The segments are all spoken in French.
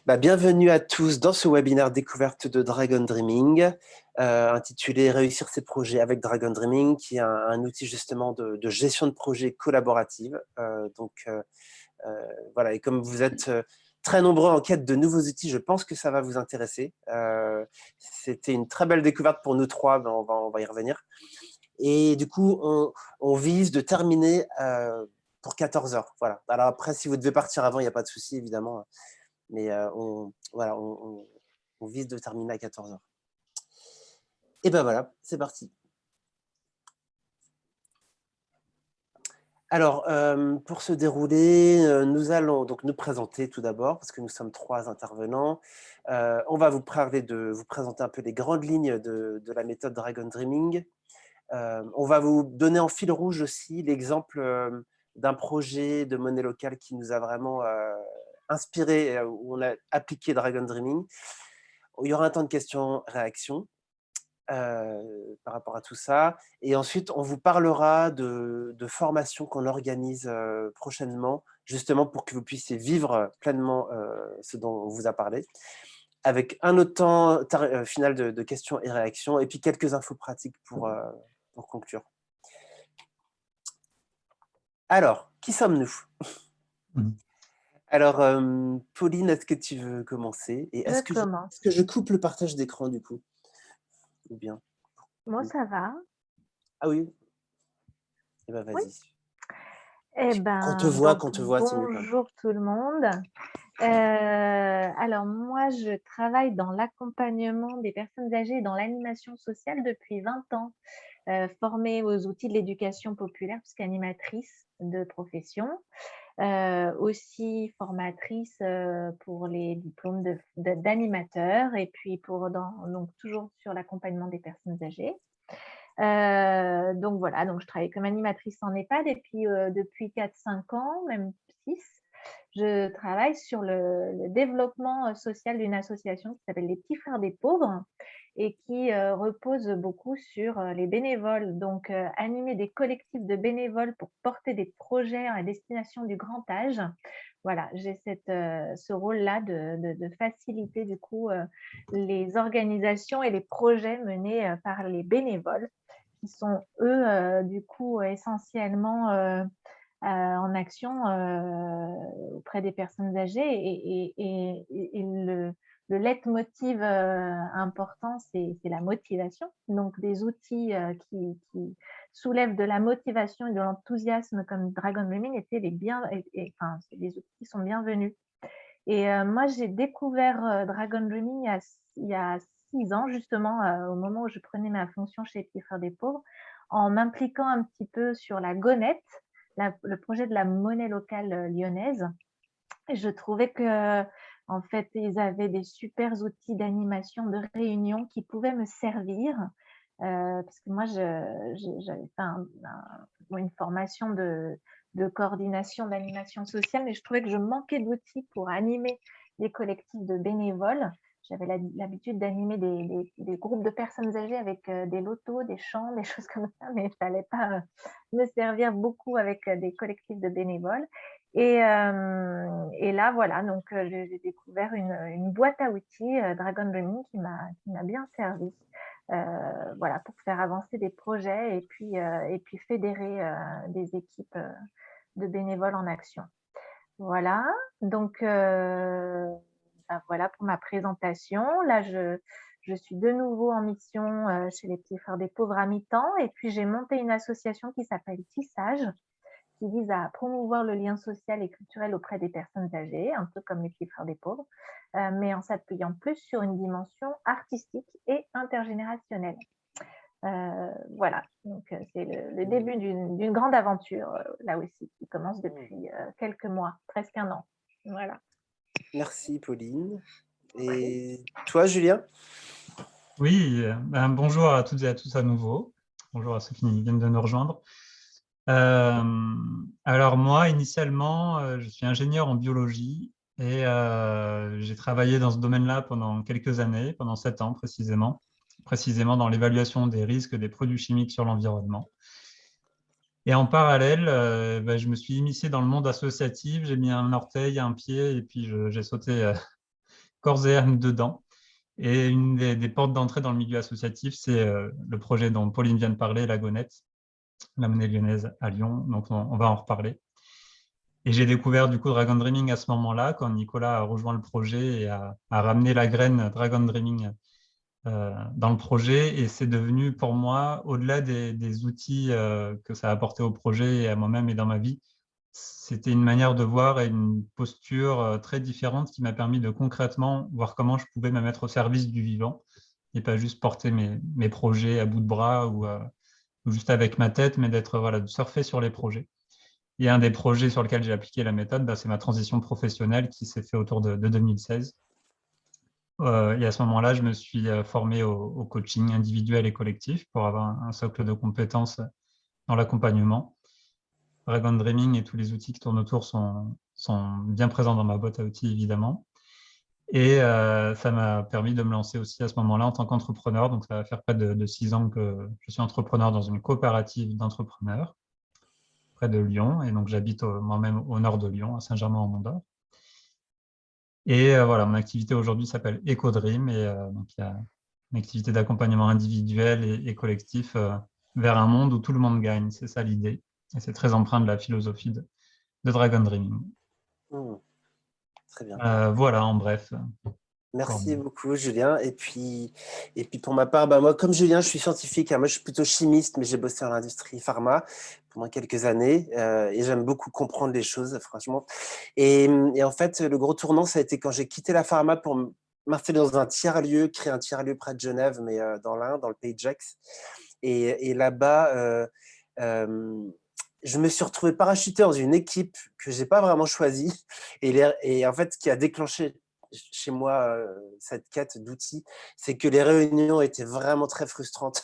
Bienvenue à tous dans ce webinaire découverte de Dragon Dreaming, intitulé Réussir ses projets avec Dragon Dreaming, qui est un outil justement de gestion de projet collaborative. Voilà, et comme vous êtes très nombreux en quête de nouveaux outils, je pense que ça va vous intéresser. C'était une très belle découverte pour nous trois, mais on va y revenir. Et du coup, on vise de terminer pour 14 heures. Voilà. Alors après, si vous devez partir avant, il n'y a pas de souci, évidemment. Mais voilà, on vise de terminer à 14 heures. Et ben voilà, c'est parti. Alors, pour se dérouler, nous allons donc nous présenter tout d'abord, parce que nous sommes trois intervenants. On va vous présenter un peu les grandes lignes de la méthode Dragon Dreaming. On va vous donner en fil rouge aussi l'exemple d'un projet de monnaie locale qui nous a vraiment inspiré, où on a appliqué Dragon Dreaming. Il y aura un temps de questions-réactions par rapport à tout ça. Et ensuite, on vous parlera de formations qu'on organise prochainement, justement pour que vous puissiez vivre pleinement ce dont on vous a parlé, avec un autre temps final de questions et réactions, et puis quelques infos pratiques pour conclure. Alors, qui sommes-nous? Alors, Pauline, est-ce que tu veux commencer? Et est-ce que je coupe le partage d'écran du coup? Ou bien? Moi, ça va. Ah oui? Eh ben, Oui. vas-y. Eh Qu'on te ben, voit, c'est mieux quand même. bonjour tout le monde. Alors moi, je travaille dans l'accompagnement des personnes âgées et dans l'animation sociale depuis 20 ans, formée aux outils de l'éducation populaire puisqu'animatrice de profession, aussi formatrice, pour les diplômes d'animateur et puis donc toujours sur l'accompagnement des personnes âgées. Donc voilà, donc je travaille comme animatrice en EHPAD et puis, depuis 4-5 ans, même 6, je travaille sur le développement, social d'une association qui s'appelle les Petits Frères des Pauvres et qui, repose beaucoup sur, les bénévoles. Donc, animer des collectifs de bénévoles pour porter des projets à destination du grand âge. Voilà, j'ai ce rôle-là de faciliter du coup, les organisations et les projets menés, par les bénévoles qui sont eux, du coup, essentiellement, en action, auprès des personnes âgées et le leitmotiv, important, c'est la motivation. Donc des outils, qui soulèvent de la motivation et de l'enthousiasme comme Dragon Dreaming étaient enfin, c'est des outils qui sont bienvenus. Et moi, j'ai découvert, Dragon Dreaming il y a 6 ans justement, au moment où je prenais ma fonction chez Petits Frères des Pauvres, en m'impliquant un petit peu sur la Gonette, le projet de la monnaie locale, lyonnaise. Et je trouvais qu'en fait, ils avaient des super outils d'animation, de réunion qui pouvaient me servir, parce que moi j'avais fait une formation de coordination d'animation sociale, mais je trouvais que je manquais d'outils pour animer des collectifs de bénévoles. J'avais l'habitude d'animer des groupes de personnes âgées avec, des lotos, des chants, des choses comme ça, mais ça allait pas, me servir beaucoup avec, des collectifs de bénévoles. Et là, voilà, donc j'ai découvert une boîte à outils, Dragon Dreaming qui m'a bien servi, voilà, pour faire avancer des projets et puis fédérer, des équipes, de bénévoles en action. Voilà, donc voilà pour ma présentation. Là, je suis de nouveau en mission, chez les Petits Frères des Pauvres à mi-temps et puis j'ai monté une association qui s'appelle Tissage, qui vise à promouvoir le lien social et culturel auprès des personnes âgées, un peu comme les Petits Frères des Pauvres, mais en s'appuyant plus sur une dimension artistique et intergénérationnelle. Voilà, donc c'est le début d'une grande aventure, là aussi, qui commence depuis quelques mois, presque 1 an. Voilà. Merci Pauline. Et toi, Julien? Oui, bonjour à toutes et à tous à nouveau. Bonjour à ceux qui viennent de nous rejoindre. Alors moi, initialement, je suis ingénieur en biologie et j'ai travaillé dans ce domaine-là pendant quelques années, pendant 7 ans précisément dans l'évaluation des risques des produits chimiques sur l'environnement. Et en parallèle, je me suis immiscé dans le monde associatif, j'ai mis un orteil, un pied et puis j'ai sauté corps et âme dedans. Et une des portes d'entrée dans le milieu associatif, c'est le projet dont Pauline vient de parler, la Gonette, la monnaie lyonnaise à Lyon. Donc, on va en reparler. Et j'ai découvert du coup Dragon Dreaming à ce moment-là, quand Nicolas a rejoint le projet et a ramené la graine Dragon Dreaming dans le projet. Et c'est devenu pour moi, au-delà des outils que ça a apporté au projet et à moi-même et dans ma vie, c'était une manière de voir et une posture très différente qui m'a permis de concrètement voir comment je pouvais me mettre au service du vivant et pas juste porter mes projets à bout de bras ou juste avec ma tête, mais d'être de surfer sur les projets. Et un des projets sur lequel j'ai appliqué la méthode, c'est ma transition professionnelle qui s'est fait autour de 2016. Et à ce moment-là, je me suis formé au coaching individuel et collectif pour avoir un socle de compétences dans l'accompagnement. Dragon Dreaming et tous les outils qui tournent autour sont bien présents dans ma boîte à outils, évidemment. Et ça m'a permis de me lancer aussi à ce moment-là en tant qu'entrepreneur. Donc, ça va faire près de 6 ans que je suis entrepreneur dans une coopérative d'entrepreneurs près de Lyon. Et donc, j'habite moi-même au nord de Lyon, à Saint-Germain-en-Mont-d'Or. Et voilà, mon activité aujourd'hui s'appelle EcoDream. Et donc, il y a une activité d'accompagnement individuel et collectif vers un monde où tout le monde gagne. C'est ça l'idée. Et c'est très empreint de la philosophie de Dragon Dreaming. Très bien. Voilà, en bref. Merci beaucoup, Julien. Et puis pour ma part, moi, comme Julien, je suis scientifique. Moi, je suis plutôt chimiste, mais j'ai bossé dans l'industrie pharma pendant quelques années et j'aime beaucoup comprendre les choses, franchement. Et en fait, le gros tournant, ça a été quand j'ai quitté la pharma pour m'installer dans un tiers-lieu, créer un tiers-lieu près de Genève, mais dans l'Ain, dans le pays de Gex. Et là-bas, je me suis retrouvé parachuté dans une équipe que j'ai pas vraiment choisie et en fait, ce qui a déclenché chez moi cette quête d'outils, c'est que les réunions étaient vraiment très frustrantes.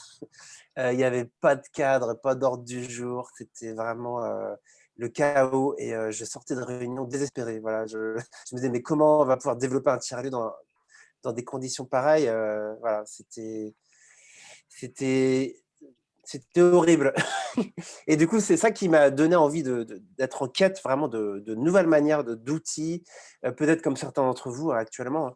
Il n'y avait pas de cadre, pas d'ordre du jour, c'était vraiment le chaos et je sortais de réunions désespéré. Voilà, je me disais, mais comment on va pouvoir développer un tiers-lieu dans des conditions pareilles voilà, c'était horrible. Et du coup, c'est ça qui m'a donné envie d'être en quête vraiment de nouvelles manières, d'outils, peut-être comme certains d'entre vous actuellement.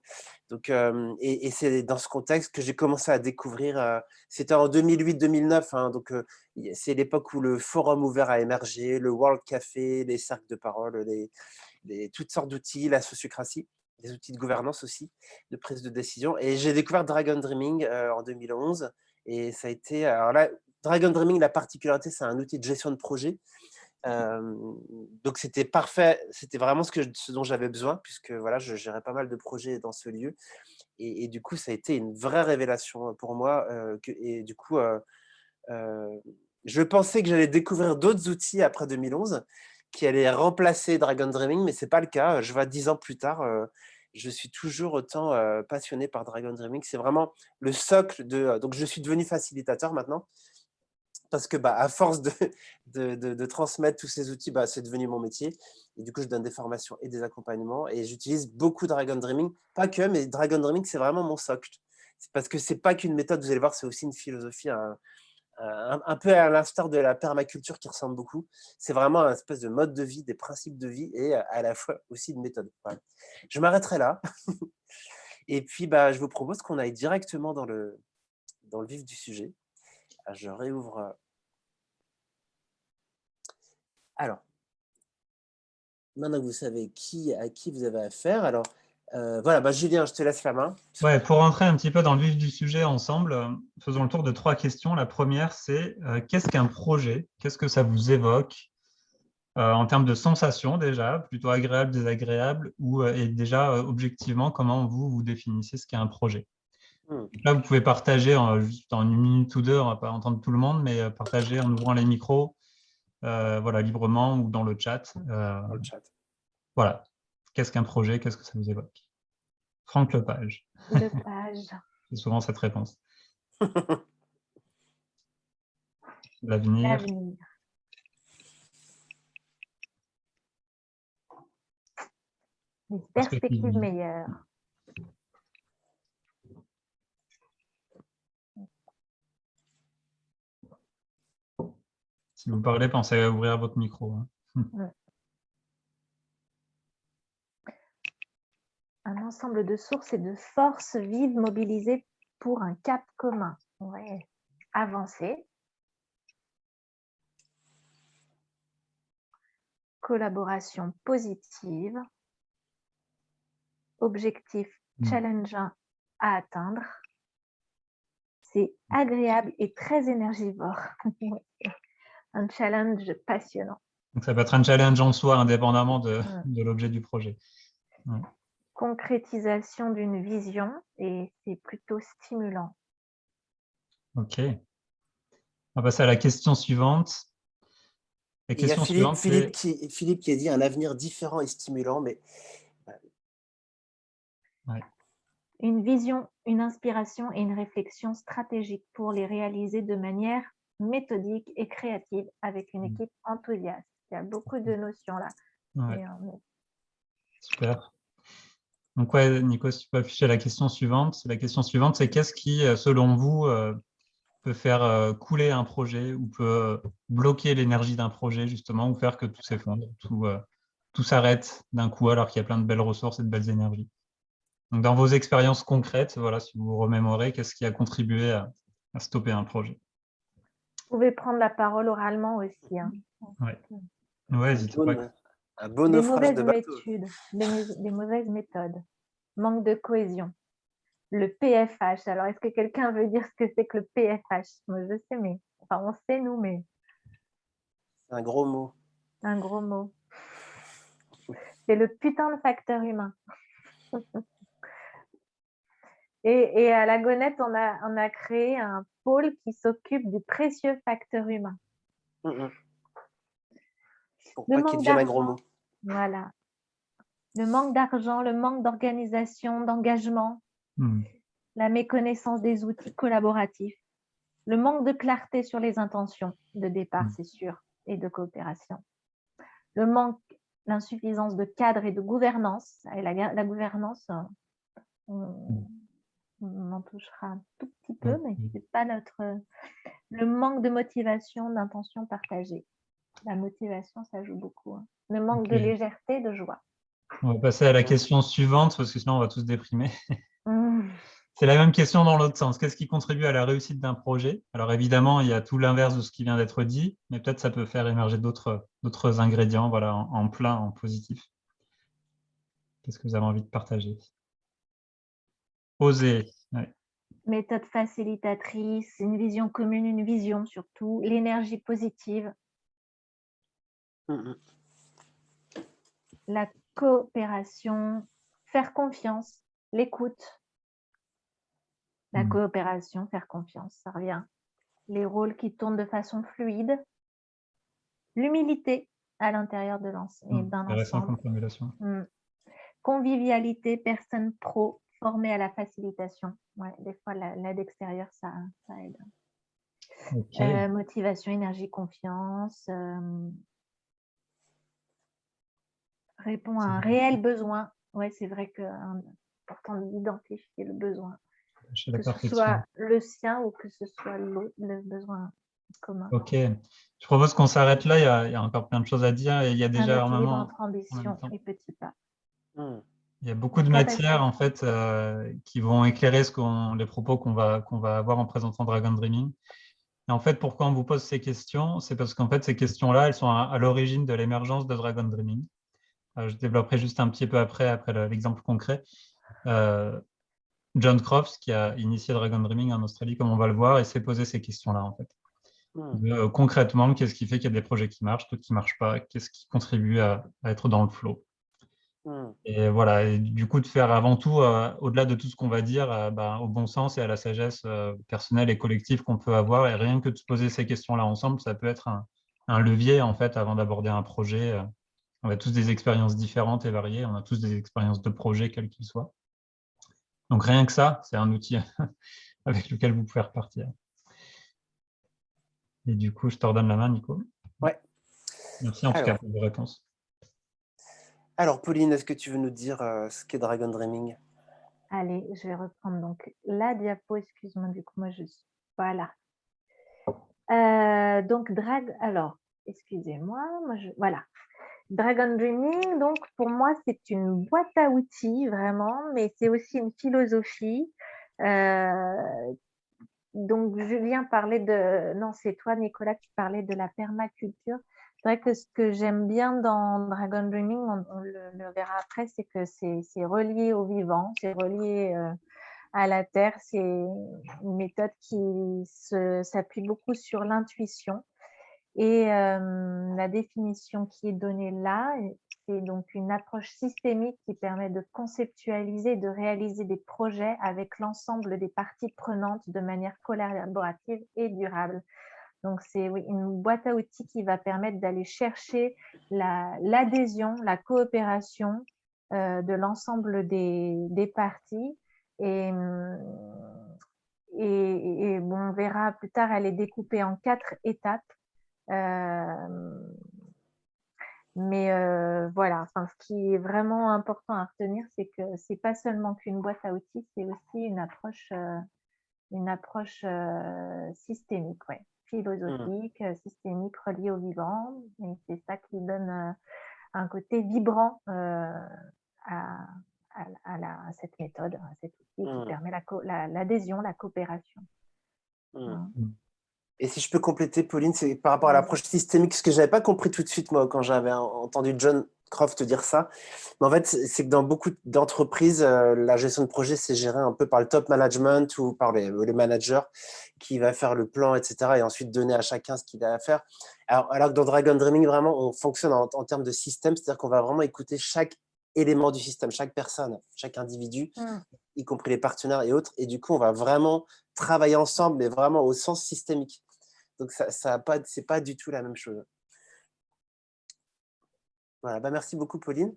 Donc, et c'est dans ce contexte que j'ai commencé à découvrir, c'était en 2008-2009, donc c'est l'époque où le forum ouvert a émergé, le World Café, les cercles de parole, toutes sortes d'outils, la sociocratie, des outils de gouvernance aussi, de prise de décision. Et j'ai découvert Dragon Dreaming en 2011. Et ça a été, alors là, Dragon Dreaming, la particularité, c'est un outil de gestion de projet. Donc, c'était parfait. C'était vraiment ce dont j'avais besoin, puisque voilà, je gérais pas mal de projets dans ce lieu. Et du coup, ça a été une vraie révélation pour moi. Et du coup, je pensais que j'allais découvrir d'autres outils après 2011 qui allaient remplacer Dragon Dreaming, mais ce n'est pas le cas. Je vois 10 ans plus tard, je suis toujours autant passionné par Dragon Dreaming. C'est vraiment le socle de... Donc, je suis devenu facilitateur maintenant parce que à force de transmettre tous ces outils, c'est devenu mon métier. Et du coup, je donne des formations et des accompagnements et j'utilise beaucoup Dragon Dreaming. Pas que, mais Dragon Dreaming, c'est vraiment mon socle. C'est parce que ce n'est pas qu'une méthode, vous allez voir, c'est aussi une philosophie, un peu à l'instar de la permaculture qui ressemble beaucoup. C'est vraiment un espèce de mode de vie, des principes de vie et à la fois aussi une méthode. Voilà. Je m'arrêterai là. Et puis, je vous propose qu'on aille directement dans le vif du sujet. Je réouvre. Alors, maintenant que vous savez à qui vous avez affaire, alors voilà, Julien, je te laisse la main. Ouais, pour rentrer un petit peu dans le vif du sujet ensemble, faisons le tour de 3 questions. La première, c'est qu'est-ce qu'un projet? Qu'est-ce que ça vous évoque en termes de sensations déjà, plutôt agréable, désagréable, et déjà objectivement, comment vous définissez ce qu'est un projet? Donc là, vous pouvez partager juste en 1 minute ou 2, on ne va pas entendre tout le monde, mais partager en ouvrant les micros, voilà, librement ou dans le chat. Dans le chat. Voilà. Qu'est-ce qu'un projet? Qu'est-ce que ça vous évoque? Franck Lepage. Lepage. C'est souvent cette réponse. L'avenir. Les perspectives meilleures. Si vous parlez, pensez à ouvrir votre micro. Un ensemble de sources et de forces vives mobilisées pour un cap commun. Ouais. Avancer. Collaboration positive. Objectif challengeant à atteindre. C'est agréable et très énergivore. Un challenge passionnant. Donc, ça peut être un challenge en soi, indépendamment de l'objet du projet. Ouais. Concrétisation d'une vision et c'est plutôt stimulant. Ok. On va passer à la question suivante. La Il y a question suivante, c'est... Philippe qui a dit un avenir différent et stimulant, mais Ouais. Une vision, une inspiration et une réflexion stratégique pour les réaliser de manière méthodique et créative avec une équipe enthousiaste. Il y a beaucoup de notions là. Ouais. Et, Super. Donc, ouais, Nico, si tu peux afficher la question suivante. La question suivante, c'est qu'est-ce qui, selon vous, peut faire couler un projet ou peut bloquer l'énergie d'un projet, justement, ou faire que tout s'effondre, tout s'arrête d'un coup alors qu'il y a plein de belles ressources et de belles énergies. Donc, dans vos expériences concrètes, voilà, si vous vous remémorez, qu'est-ce qui a contribué à stopper un projet? vous pouvez prendre la parole oralement aussi. Hein. Ouais, n'hésitez pas. un beau Des naufrage mauvaises de bateau. des mauvaises méthodes. Manque de cohésion. Le PFH. Alors, est-ce que quelqu'un veut dire ce que c'est que le PFH? Moi, je sais, mais... Enfin, on sait, nous, mais... C'est un gros mot. Un gros mot. C'est le putain de facteur humain. Et à la Gonette, on a créé un pôle qui s'occupe du précieux facteur humain. Pour Le pas qu'il manque devienne un gros d'argent, mot. voilà. Le manque d'argent, le manque d'organisation, d'engagement, la méconnaissance des outils collaboratifs, le manque de clarté sur les intentions de départ, c'est sûr, et de coopération. Le manque, l'insuffisance de cadre et de gouvernance. Et la gouvernance, on en touchera un tout petit peu, mais c'est pas notre... Le manque de motivation, d'intention partagée. La motivation, ça joue beaucoup. Hein. Le manque de légèreté, de joie. On va passer à la question suivante, parce que sinon on va tous déprimer. C'est la même question dans l'autre sens. Qu'est-ce qui contribue à la réussite d'un projet? Alors évidemment, il y a tout l'inverse de ce qui vient d'être dit, mais peut-être ça peut faire émerger d'autres ingrédients, voilà, en plein, en positif. Qu'est-ce que vous avez envie de partager? Oser. Ouais. Méthode facilitatrice, une vision commune, une vision surtout, l'énergie positive, la coopération, faire confiance, l'écoute, la coopération, faire confiance, ça revient. Les rôles qui tournent de façon fluide, l'humilité à l'intérieur de d'un ensemble. Convivialité, personne pro formée à la facilitation. Ouais, des fois, l'aide extérieure, ça aide. Okay. Motivation, énergie, confiance. Répond à un réel besoin. Ouais, c'est vrai que important d'identifier le besoin. Que ce soit le sien ou que ce soit l'autre, le besoin commun. Ok. Je propose qu'on s'arrête là. Il y a encore plein de choses à dire. Et il y a déjà un équilibre entre ambition et petits pas. Il y a beaucoup de matières en fait qui vont éclairer les propos qu'on va avoir en présentant Dragon Dreaming. Et en fait, pourquoi on vous pose ces questions? C'est parce qu'en fait, ces questions-là, elles sont à l'origine de l'émergence de Dragon Dreaming. Je développerai juste un petit peu après l'exemple concret. John Crofts, qui a initié Dragon Dreaming en Australie, comme on va le voir, et s'est posé ces questions-là en fait. Concrètement, qu'est-ce qui fait qu'il y a des projets qui marchent, d'autres qui ne marchent pas? Qu'est-ce qui contribue à être dans le flow? Et voilà, et du coup, de faire avant tout, au-delà de tout ce qu'on va dire, au bon sens et à la sagesse personnelle et collective qu'on peut avoir, et rien que de se poser ces questions-là ensemble, ça peut être un levier, en fait, avant d'aborder un projet. On a tous des expériences différentes et variées, on a tous des expériences de projet, quels qu'ils soient. Donc, rien que ça, c'est un outil avec lequel vous pouvez repartir. Et du coup, je te redonne la main, Nico. Ouais. Merci en tout cas pour vos réponses. Alors, Pauline, est-ce que tu veux nous dire ce qu'est Dragon Dreaming? Allez, je vais reprendre donc la diapo. Excuse-moi, du coup, moi, je suis pas là. Donc, alors, excusez-moi, voilà. Dragon Dreaming, donc pour moi, c'est une boîte à outils vraiment, mais c'est aussi une philosophie. Donc Julien parlait de non, c'est toi Nicolas qui parlais de la permaculture. C'est vrai que ce que j'aime bien dans Dragon Dreaming, on le verra après, c'est que c'est relié au vivant, c'est relié à la terre. C'est une méthode qui s'appuie beaucoup sur l'intuition. Et la définition qui est donnée là, c'est donc une approche systémique qui permet de conceptualiser, de réaliser des projets avec l'ensemble des parties prenantes de manière collaborative et durable. Donc, c'est oui, une boîte à outils qui va permettre d'aller chercher l'adhésion, la coopération de l'ensemble des parties. Et, bon, on verra plus tard, elle est découpée en 4 étapes. Mais voilà, enfin, ce qui est vraiment important à retenir, c'est que c'est pas seulement qu'une boîte à outils, c'est aussi une approche systémique, ouais, philosophique, systémique, reliée au vivant. Et c'est ça qui donne un côté vibrant à cette méthode, à cet outil qui permet l'adhésion, la coopération. Voilà. Et si je peux compléter, Pauline, c'est par rapport à l'approche systémique, ce que je n'avais pas compris tout de suite, moi, quand j'avais entendu John Croft dire ça. Mais en fait, c'est que dans beaucoup d'entreprises, la gestion de projet, c'est géré un peu par le top management ou par les managers qui va faire le plan, etc. et ensuite donner à chacun ce qu'il a à faire. Alors que dans Dragon Dreaming, vraiment, on fonctionne en termes de système, c'est-à-dire qu'on va vraiment écouter chaque élément du système, chaque personne, chaque individu, y compris les partenaires et autres. Et du coup, on va vraiment travailler ensemble, mais vraiment au sens systémique. Donc, c'est pas du tout la même chose. Voilà, bah merci beaucoup, Pauline.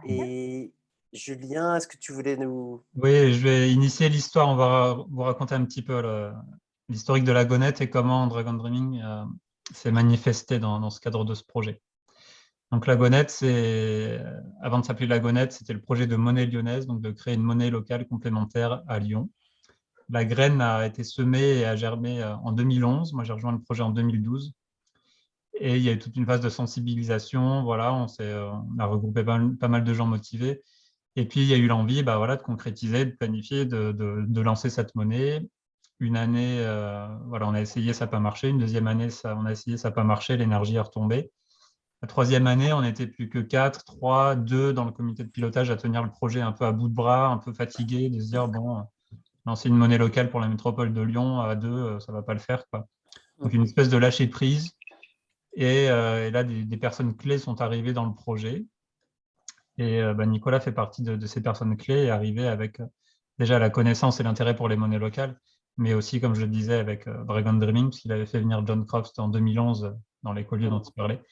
Et Julien, est-ce que tu voulais nous… Oui, je vais initier l'histoire. On va vous raconter un petit peu l'historique de la Gonette et comment Dragon Dreaming s'est manifesté dans ce cadre de ce projet. Donc la Gonette, avant de s'appeler la Gonette, c'était le projet de monnaie lyonnaise, donc de créer une monnaie locale complémentaire à Lyon. La graine a été semée et a germé en 2011. Moi, j'ai rejoint le projet en 2012. Et il y a eu toute une phase de sensibilisation. Voilà, on a regroupé pas mal de gens motivés. Et puis, il y a eu l'envie voilà, de concrétiser, de planifier, de lancer cette monnaie. Une année, voilà, on a essayé, ça n'a pas marché. Une deuxième année, on a essayé, ça n'a pas marché. L'énergie est retombée. La troisième année, on n'était plus que 4, 3, 2 dans le comité de pilotage à tenir le projet un peu à bout de bras, un peu fatigué, de se dire, bon, lancer une monnaie locale pour la métropole de Lyon à 2, ça ne va pas le faire, quoi. Donc, une espèce de lâcher prise. Et là, des personnes clés sont arrivées dans le projet. Et Nicolas fait partie de ces personnes clés et est arrivé avec déjà la connaissance et l'intérêt pour les monnaies locales, mais aussi, comme je le disais, avec Dragon Dreaming, puisqu'il avait fait venir John Croft en 2011 dans l'écolier dont il parlait.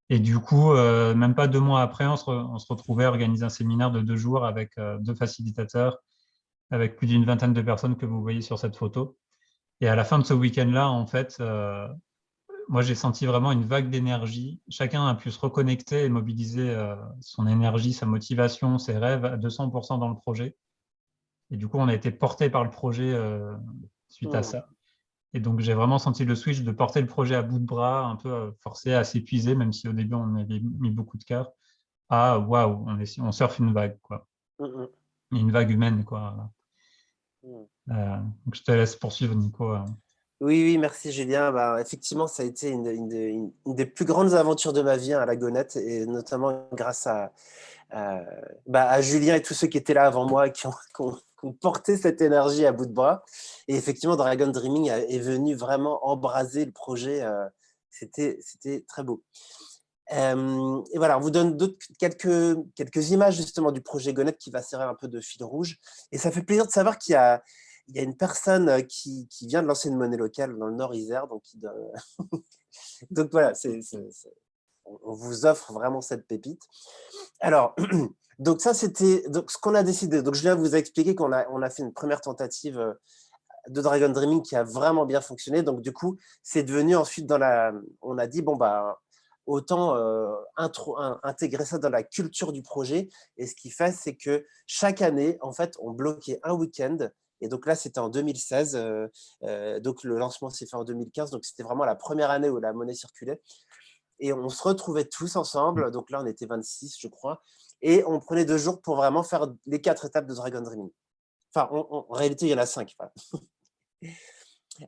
Et du coup, même pas 2 mois après, on se retrouvait à organiser un séminaire de 2 jours avec 2 facilitateurs, avec plus d'une vingtaine de personnes que vous voyez sur cette photo. Et à la fin de ce week-end-là, en fait, moi, j'ai senti vraiment une vague d'énergie. Chacun a pu se reconnecter et mobiliser son énergie, sa motivation, ses rêves à 200% dans le projet. Et du coup, on a été porté par le projet suite à ça. Et donc, j'ai vraiment senti le switch de porter le projet à bout de bras, un peu forcé à s'épuiser, même si au début, on avait mis beaucoup de cœur, à waouh, on surfe une vague, quoi. Une vague humaine, quoi. Donc, je te laisse poursuivre, Nico. Oui, merci Julien. Bah, effectivement, ça a été une des plus grandes aventures de ma vie, à la Gonette, et notamment grâce à Julien et tous ceux qui étaient là avant moi, qui ont porté cette énergie à bout de bras. Et effectivement, Dragon Dreaming est venu vraiment embraser le projet. C'était très beau. Et voilà, on vous donne quelques images justement du projet Gonette qui va servir un peu de fil rouge. Et ça fait plaisir de savoir qu'il y a une personne qui vient de lancer une monnaie locale dans le Nord-Isère. Donc donc voilà, on vous offre vraiment cette pépite. Alors, donc ça, c'était ce qu'on a décidé. Donc Julien vous a expliqué qu'on a fait une première tentative de Dragon Dreaming qui a vraiment bien fonctionné. Donc du coup, c'est devenu ensuite on a dit, bon, bah, autant intégrer ça dans la culture du projet. Et ce qu'il fait, c'est que chaque année, en fait, on bloquait un week-end. Et donc là, c'était en 2016. Donc le lancement s'est fait en 2015. Donc c'était vraiment la première année où la monnaie circulait. et on se retrouvait tous ensemble. Donc là, on était 26, je crois, et on prenait 2 jours pour vraiment faire les 4 étapes de Dragon Dreaming. Enfin, en réalité, il y en a 5. Voilà.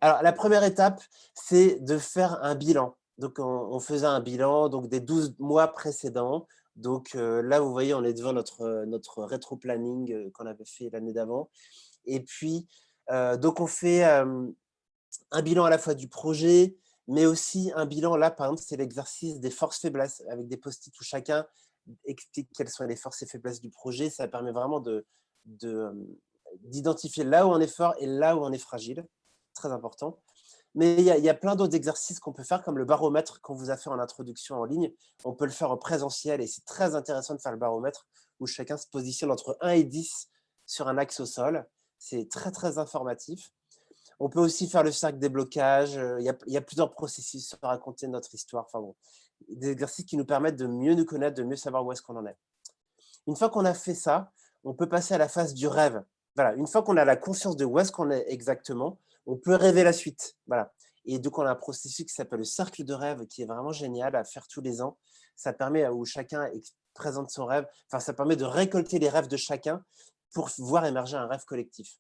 Alors, la première étape, c'est de faire un bilan. Donc, on faisait un bilan donc, des 12 mois précédents. Donc là, vous voyez, on est devant notre rétro-planning qu'on avait fait l'année d'avant. Et puis, donc, on fait un bilan à la fois du projet, mais aussi un bilan, là, par exemple, c'est l'exercice des forces-faiblesses, avec des post-it où chacun explique quelles sont les forces et faiblesses du projet. Ça permet vraiment d'identifier là où on est fort et là où on est fragile. Très important. Mais il y a plein d'autres exercices qu'on peut faire, comme le baromètre qu'on vous a fait en introduction en ligne. On peut le faire en présentiel, et c'est très intéressant de faire le baromètre, où chacun se positionne entre 1 et 10 sur un axe au sol. C'est très, très informatif. On peut aussi faire le cercle des blocages. Il y a plusieurs processus sur raconter notre histoire. Enfin bon, des exercices qui nous permettent de mieux nous connaître, de mieux savoir où est-ce qu'on en est. Une fois qu'on a fait ça, on peut passer à la phase du rêve. Voilà, une fois qu'on a la conscience de où est-ce qu'on est exactement, on peut rêver la suite. Voilà. Et donc, on a un processus qui s'appelle le cercle de rêve, qui est vraiment génial à faire tous les ans. Ça permet où chacun présente son rêve. Enfin, ça permet de récolter les rêves de chacun pour voir émerger un rêve collectif.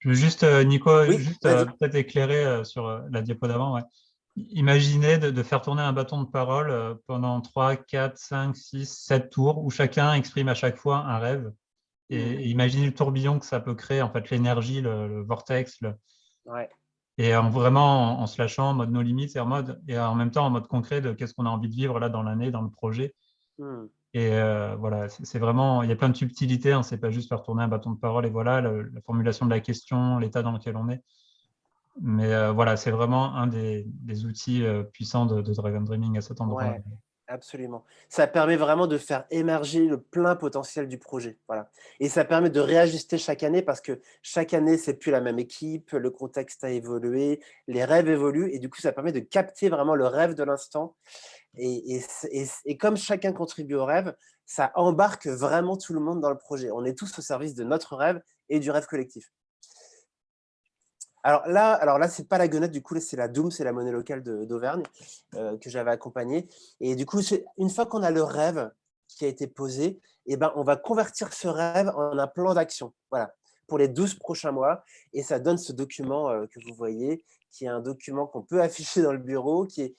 Je veux juste, Nico, Oui, juste vas-y. peut-être éclairer sur la diapo d'avant. Ouais. Imaginez de faire tourner un bâton de parole pendant 3, 4, 5, 6, 7 tours, où chacun exprime à chaque fois un rêve. Et imaginez le tourbillon que ça peut créer, en fait, l'énergie, le vortex. Ouais. Et vraiment en se lâchant en mode no limites et en même temps en mode concret de qu'est-ce qu'on a envie de vivre là dans l'année, dans le projet. Et voilà, c'est vraiment, il y a plein de subtilités, hein, c'est pas juste faire tourner un bâton de parole et voilà, la formulation de la question, l'état dans lequel on est. Mais voilà, c'est vraiment un des outils puissants de Dragon Dreaming à cet endroit-là. Ouais, absolument. Ça permet vraiment de faire émerger le plein potentiel du projet. Voilà. Et ça permet de réajuster chaque année, parce que chaque année, c'est plus la même équipe, le contexte a évolué, les rêves évoluent, et du coup, ça permet de capter vraiment le rêve de l'instant. Et comme chacun contribue au rêve, ça embarque vraiment tout le monde dans le projet. On est tous au service de notre rêve et du rêve collectif. Alors là, c'est pas la Gonette, du coup, c'est la Doom, c'est la monnaie locale d'Auvergne que j'avais accompagnée. Et du coup, une fois qu'on a le rêve qui a été posé, eh ben, on va convertir ce rêve en un plan d'action, voilà, pour les 12 prochains mois. Et ça donne ce document que vous voyez, qui est un document qu'on peut afficher dans le bureau, qui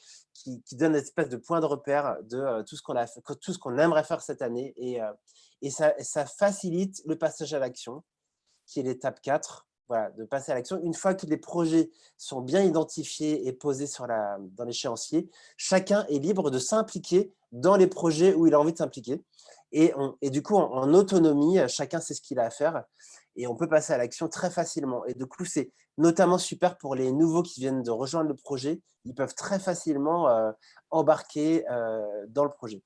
donne une espèce de point de repère de tout ce qu'on a fait, tout ce qu'on aimerait faire cette année. Et ça facilite le passage à l'action, qui est l'étape 4. Voilà, de passer à l'action. Une fois que les projets sont bien identifiés et posés dans l'échéancier, chacun est libre de s'impliquer dans les projets où il a envie de s'impliquer. Et du coup, en autonomie, chacun sait ce qu'il a à faire et on peut passer à l'action très facilement. Et du coup, c'est notamment super pour les nouveaux qui viennent de rejoindre le projet. Ils peuvent très facilement embarquer dans le projet.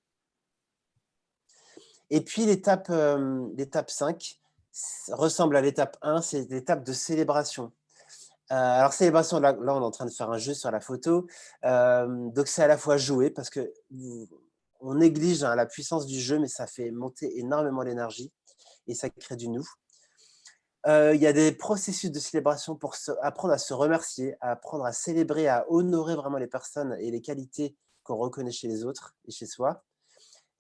Et puis, l'étape 5 ressemble à l'étape 1, c'est l'étape de célébration. Alors, célébration, là, on est en train de faire un jeu sur la photo. Donc, c'est à la fois jouer, parce qu'on néglige la puissance du jeu, mais ça fait monter énormément l'énergie et ça crée du nous. Il y a des processus de célébration pour apprendre à se remercier, à apprendre à célébrer, à honorer vraiment les personnes et les qualités qu'on reconnaît chez les autres et chez soi.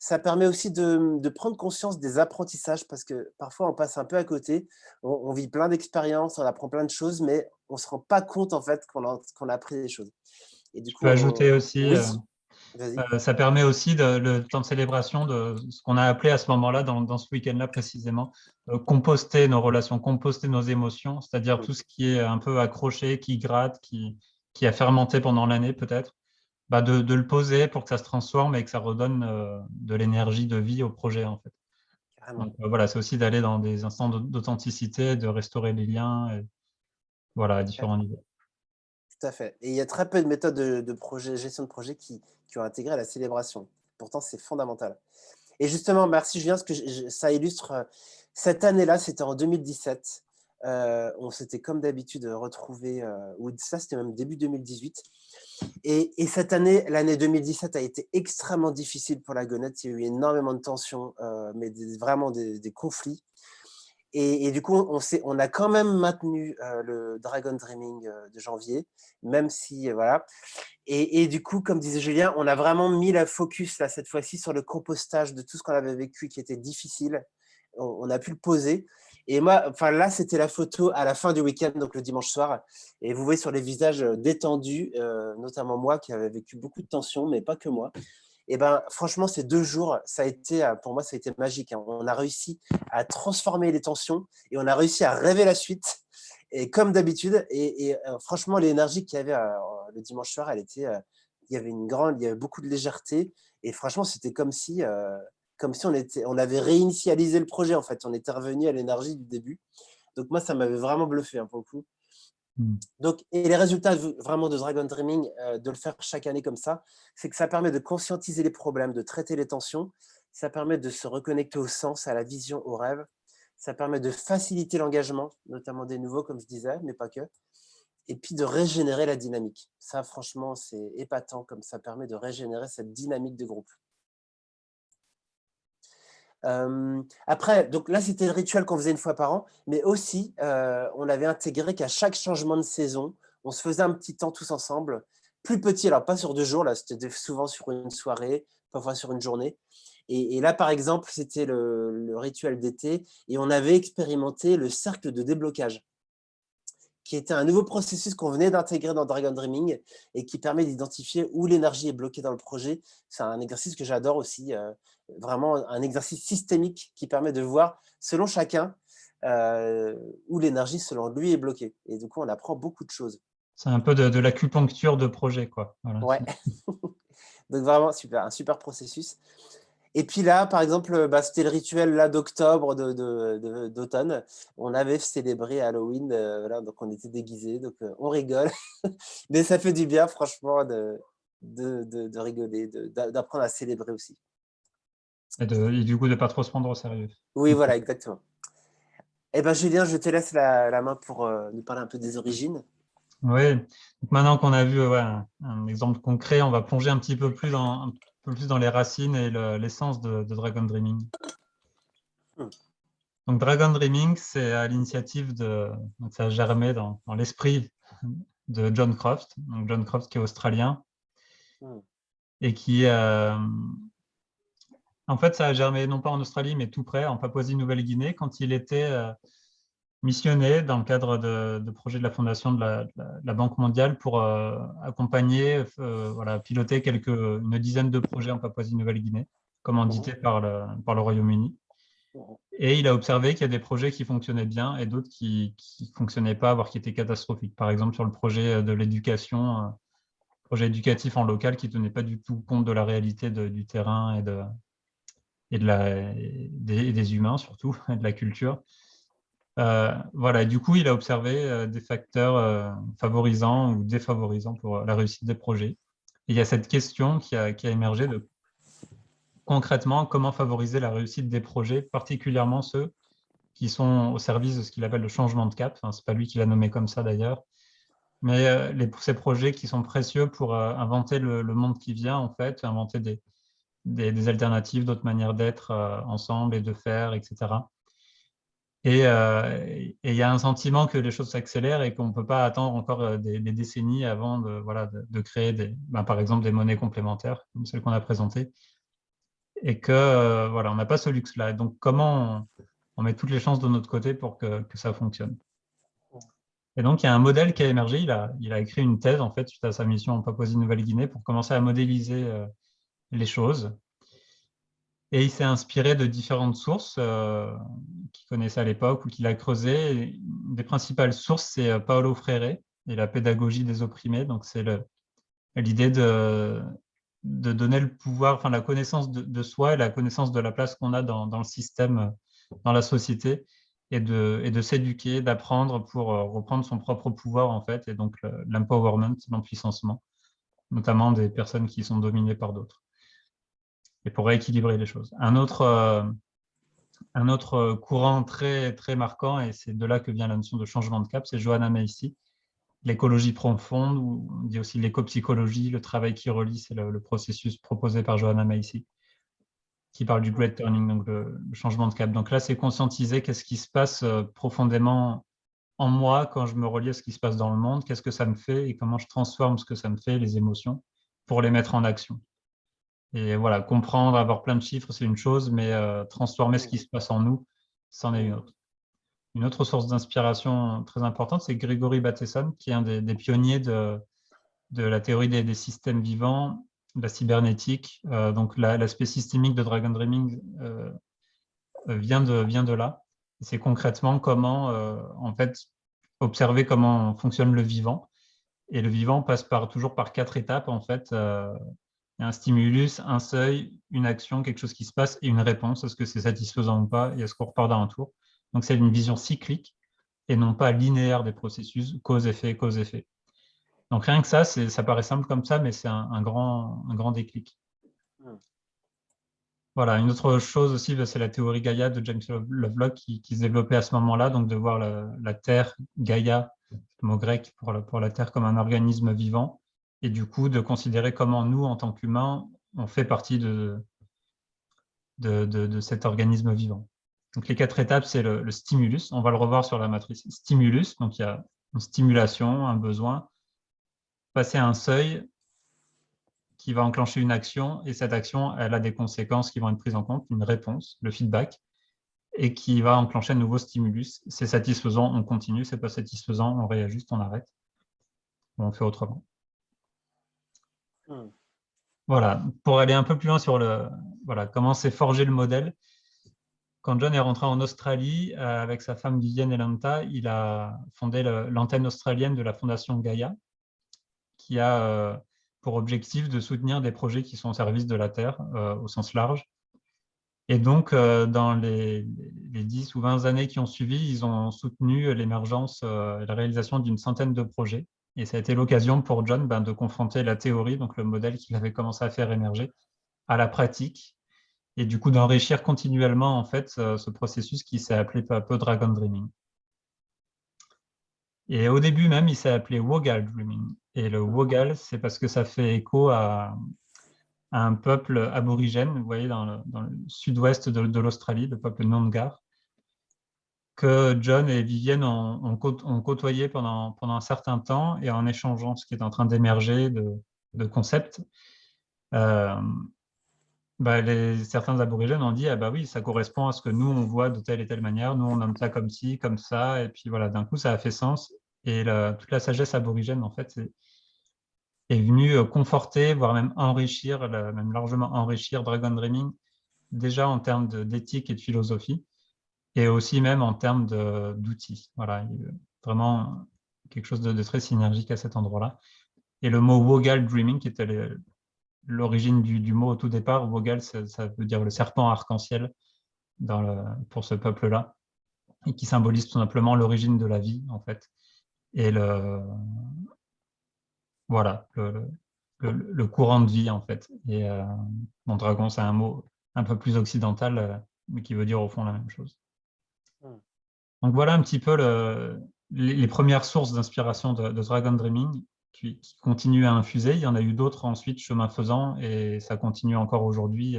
Ça permet aussi de prendre conscience des apprentissages, parce que parfois on passe un peu à côté, on vit plein d'expériences, on apprend plein de choses, mais on ne se rend pas compte en fait qu'on a appris des choses. Et du Je coup, peux ajouter aussi, oui, vas-y. ça permet aussi le temps de célébration de ce qu'on a appelé à ce moment-là, dans ce week-end-là précisément, composter nos relations, composter nos émotions, c'est-à-dire tout ce qui est un peu accroché, qui gratte, qui a fermenté pendant l'année peut-être. De le poser pour que ça se transforme et que ça redonne de l'énergie de vie au projet, en fait. Donc voilà, c'est aussi d'aller dans des instants d'authenticité, de restaurer les liens, et, voilà, à différents niveaux. Tout à fait. Et il y a très peu de méthodes de gestion de projet qui ont intégré la célébration. Pourtant, c'est fondamental. Et justement, merci Julien, parce que ça illustre, cette année-là, c'était en 2017. On s'était comme d'habitude retrouvé, ou ça c'était même début 2018. Et cette année, l'année 2017 a été extrêmement difficile pour la Gonette. Il y a eu énormément de tensions, mais vraiment des conflits. Et du coup, on a quand même maintenu le Dragon Dreaming de janvier, même si, voilà. Et du coup, comme disait Julien, on a vraiment mis la focus là, cette fois-ci sur le compostage de tout ce qu'on avait vécu qui était difficile. On a pu le poser. Et moi, enfin là, c'était la photo à la fin du week-end, donc le dimanche soir. Et vous voyez sur les visages détendus, notamment moi qui avais vécu beaucoup de tensions, mais pas que moi. Et ben, franchement, ces 2 jours, ça a été, pour moi, ça a été magique, hein. On a réussi à transformer les tensions et on a réussi à rêver la suite. Et comme d'habitude, franchement, l'énergie qu'il y avait le dimanche soir, elle était, il y avait il y avait beaucoup de légèreté. Et franchement, c'était comme si on avait réinitialisé le projet, en fait. On était revenu à l'énergie du début. Donc moi, ça m'avait vraiment bluffé, hein, pour le coup. Donc, et les résultats vraiment de Dragon Dreaming, de le faire chaque année comme ça, c'est que ça permet de conscientiser les problèmes, de traiter les tensions, ça permet de se reconnecter au sens, à la vision, au rêve, ça permet de faciliter l'engagement, notamment des nouveaux, comme je disais, mais pas que, et puis de régénérer la dynamique. Ça, franchement, c'est épatant, comme ça permet de régénérer cette dynamique de groupe. Après, donc là, c'était le rituel qu'on faisait une fois par an, mais aussi, on avait intégré qu'à chaque changement de saison, on se faisait un petit temps tous ensemble, plus petit, alors pas sur 2 jours, là, c'était souvent sur une soirée, parfois sur une journée. Et là, par exemple, c'était le rituel d'été, et on avait expérimenté le cercle de déblocage, qui était un nouveau processus qu'on venait d'intégrer dans Dragon Dreaming et qui permet d'identifier où l'énergie est bloquée dans le projet. C'est un exercice que j'adore aussi, vraiment un exercice systémique qui permet de voir, selon chacun, où l'énergie, selon lui, est bloquée. Et du coup, on apprend beaucoup de choses. C'est un peu de l'acupuncture de projet, quoi. Voilà. Ouais. Donc vraiment, super, un super processus. Et puis là, par exemple, c'était le rituel là d'octobre, d'automne. On avait célébré Halloween, voilà, donc on était déguisés, donc on rigole. Mais ça fait du bien, franchement, de rigoler, d'apprendre à célébrer aussi. Et du coup, de ne pas trop se prendre au sérieux. Oui, voilà, exactement. Eh ben, Julien, je te laisse la main pour nous parler un peu des origines. Oui, donc maintenant qu'on a vu un exemple concret, on va plonger un petit peu plus dans les racines et l'essence de Dragon Dreaming. Donc Dragon Dreaming, c'est à l'initiative donc ça a germé dans l'esprit de John Croft. Donc John Croft qui est australien et qui, en fait, ça a germé non pas en Australie, mais tout près, en Papouasie-Nouvelle-Guinée, quand il était missionné dans le cadre de projets de la fondation de la Banque mondiale pour accompagner, voilà, piloter une dizaine de projets en Papouasie-Nouvelle-Guinée, commandités par le Royaume-Uni. Et il a observé qu'il y a des projets qui fonctionnaient bien et d'autres qui ne fonctionnaient pas, voire qui étaient catastrophiques. Par exemple, sur le projet de l'éducation, projet éducatif en local qui ne tenait pas du tout compte de la réalité du terrain et des humains surtout, et de la culture. Voilà, du coup, il a observé des facteurs favorisants ou défavorisants pour la réussite des projets. Et il y a cette question qui a émergé de concrètement comment favoriser la réussite des projets, particulièrement ceux qui sont au service de ce qu'il appelle le changement de cap. Enfin, ce n'est pas lui qui l'a nommé comme ça d'ailleurs, mais ces projets qui sont précieux pour inventer le monde qui vient, en fait, inventer des alternatives, d'autres manières d'être ensemble et de faire, etc. Et il y a un sentiment que les choses s'accélèrent et qu'on ne peut pas attendre encore des décennies avant de créer par exemple des monnaies complémentaires, comme celles qu'on a présentées, et que voilà, on n'a pas ce luxe-là. Donc, comment on met toutes les chances de notre côté pour que ça fonctionne. Et donc, il y a un modèle qui a émergé. Il a écrit une thèse, en fait, suite à sa mission en Papouasie-Nouvelle-Guinée, pour commencer à modéliser les choses. Et il s'est inspiré de différentes sources qu'il connaissait à l'époque ou qu'il a creusées. Une des principales sources, c'est Paulo Freire et la pédagogie des opprimés. Donc, c'est l'idée de donner le pouvoir, enfin la connaissance de soi et la connaissance de la place qu'on a dans le système, dans la société, et de s'éduquer, d'apprendre pour reprendre son propre pouvoir, en fait, et donc l'empowerment, l'empuissancement, notamment des personnes qui sont dominées par d'autres, et pour rééquilibrer les choses. Un autre courant très, très marquant, et c'est de là que vient la notion de changement de cap, c'est Joanna Macy, l'écologie profonde, ou on dit aussi l'éco-psychologie, le travail qui relie, c'est le processus proposé par Joanna Macy. qui parle du Great Turning, donc le changement de cap. Donc là, c'est conscientiser qu'est-ce qui se passe profondément en moi quand je me relie à ce qui se passe dans le monde, qu'est-ce que ça me fait et comment je transforme ce que ça me fait, les émotions, pour les mettre en action. Et voilà, comprendre, avoir plein de chiffres, c'est une chose, mais transformer ce qui se passe en nous, c'en est une autre. Une autre source d'inspiration très importante, c'est Gregory Bateson, qui est un des pionniers de la théorie des systèmes vivants, de la cybernétique. Donc l'aspect systémique de Dragon Dreaming vient de là. C'est concrètement comment, en fait, observer comment fonctionne le vivant. Et le vivant passe toujours par 4 étapes, en fait. Il y a un stimulus, un seuil, une action, quelque chose qui se passe et une réponse. Est-ce que c'est satisfaisant ou pas et est-ce qu'on repart dans un tour? Donc, c'est une vision cyclique et non pas linéaire des processus, cause-effet, cause-effet. Donc, rien que ça paraît simple comme ça, mais c'est un grand déclic. Voilà, une autre chose aussi, c'est la théorie Gaïa de James Lovelock qui se développait à ce moment-là, donc de voir la Terre, Gaïa, le mot grec pour la Terre, comme un organisme vivant, et du coup de considérer comment nous, en tant qu'humains, on fait partie de cet organisme vivant. Donc les 4 étapes, c'est le stimulus, on va le revoir sur la matrice. Stimulus, donc il y a une stimulation, un besoin, passer à un seuil qui va enclencher une action, et cette action, elle a des conséquences qui vont être prises en compte, une réponse, le feedback, et qui va enclencher un nouveau stimulus. C'est satisfaisant, on continue, c'est pas satisfaisant, on réajuste, on arrête, ou on fait autrement. Voilà, pour aller un peu plus loin sur comment s'est forgé le modèle. Quand John est rentré en Australie avec sa femme Vivienne Elanta, il a fondé l'antenne australienne de la Fondation Gaïa, qui a pour objectif de soutenir des projets qui sont au service de la Terre au sens large. Et donc, dans les 10 ou 20 années qui ont suivi, ils ont soutenu l'émergence et la réalisation d'une centaine de projets. Et ça a été l'occasion pour John de confronter la théorie, donc le modèle qu'il avait commencé à faire émerger, à la pratique, et du coup d'enrichir continuellement en fait ce processus qui s'est appelé peu à peu Dragon Dreaming. Et au début même, il s'est appelé Wogal Dreaming. Et le Wogal, c'est parce que ça fait écho à un peuple aborigène, vous voyez, dans le sud-ouest de l'Australie, le peuple Noongar, que John et Vivienne ont côtoyé pendant un certain temps, et en échangeant ce qui est en train d'émerger de concepts, certains aborigènes ont dit ah bah oui, ça correspond à ce que nous on voit de telle et telle manière, nous on nomme ça comme ci, comme ça, et puis voilà, d'un coup ça a fait sens, et toute la sagesse aborigène en fait est venue conforter, voire même enrichir, même largement enrichir Dragon Dreaming, déjà en termes d'éthique et de philosophie, et aussi même en termes d'outils. Voilà, il y a vraiment quelque chose de très synergique à cet endroit-là. Et le mot Wogal Dreaming, qui était l'origine du mot au tout départ, Wogal, ça veut dire le serpent arc-en-ciel pour ce peuple-là, et qui symbolise tout simplement l'origine de la vie, en fait. Et voilà, le courant de vie, en fait. Et mon dragon, c'est un mot un peu plus occidental, mais qui veut dire au fond la même chose. Donc voilà un petit peu les premières sources d'inspiration de Dragon Dreaming qui continuent à infuser. Il y en a eu d'autres ensuite, chemin faisant, et ça continue encore aujourd'hui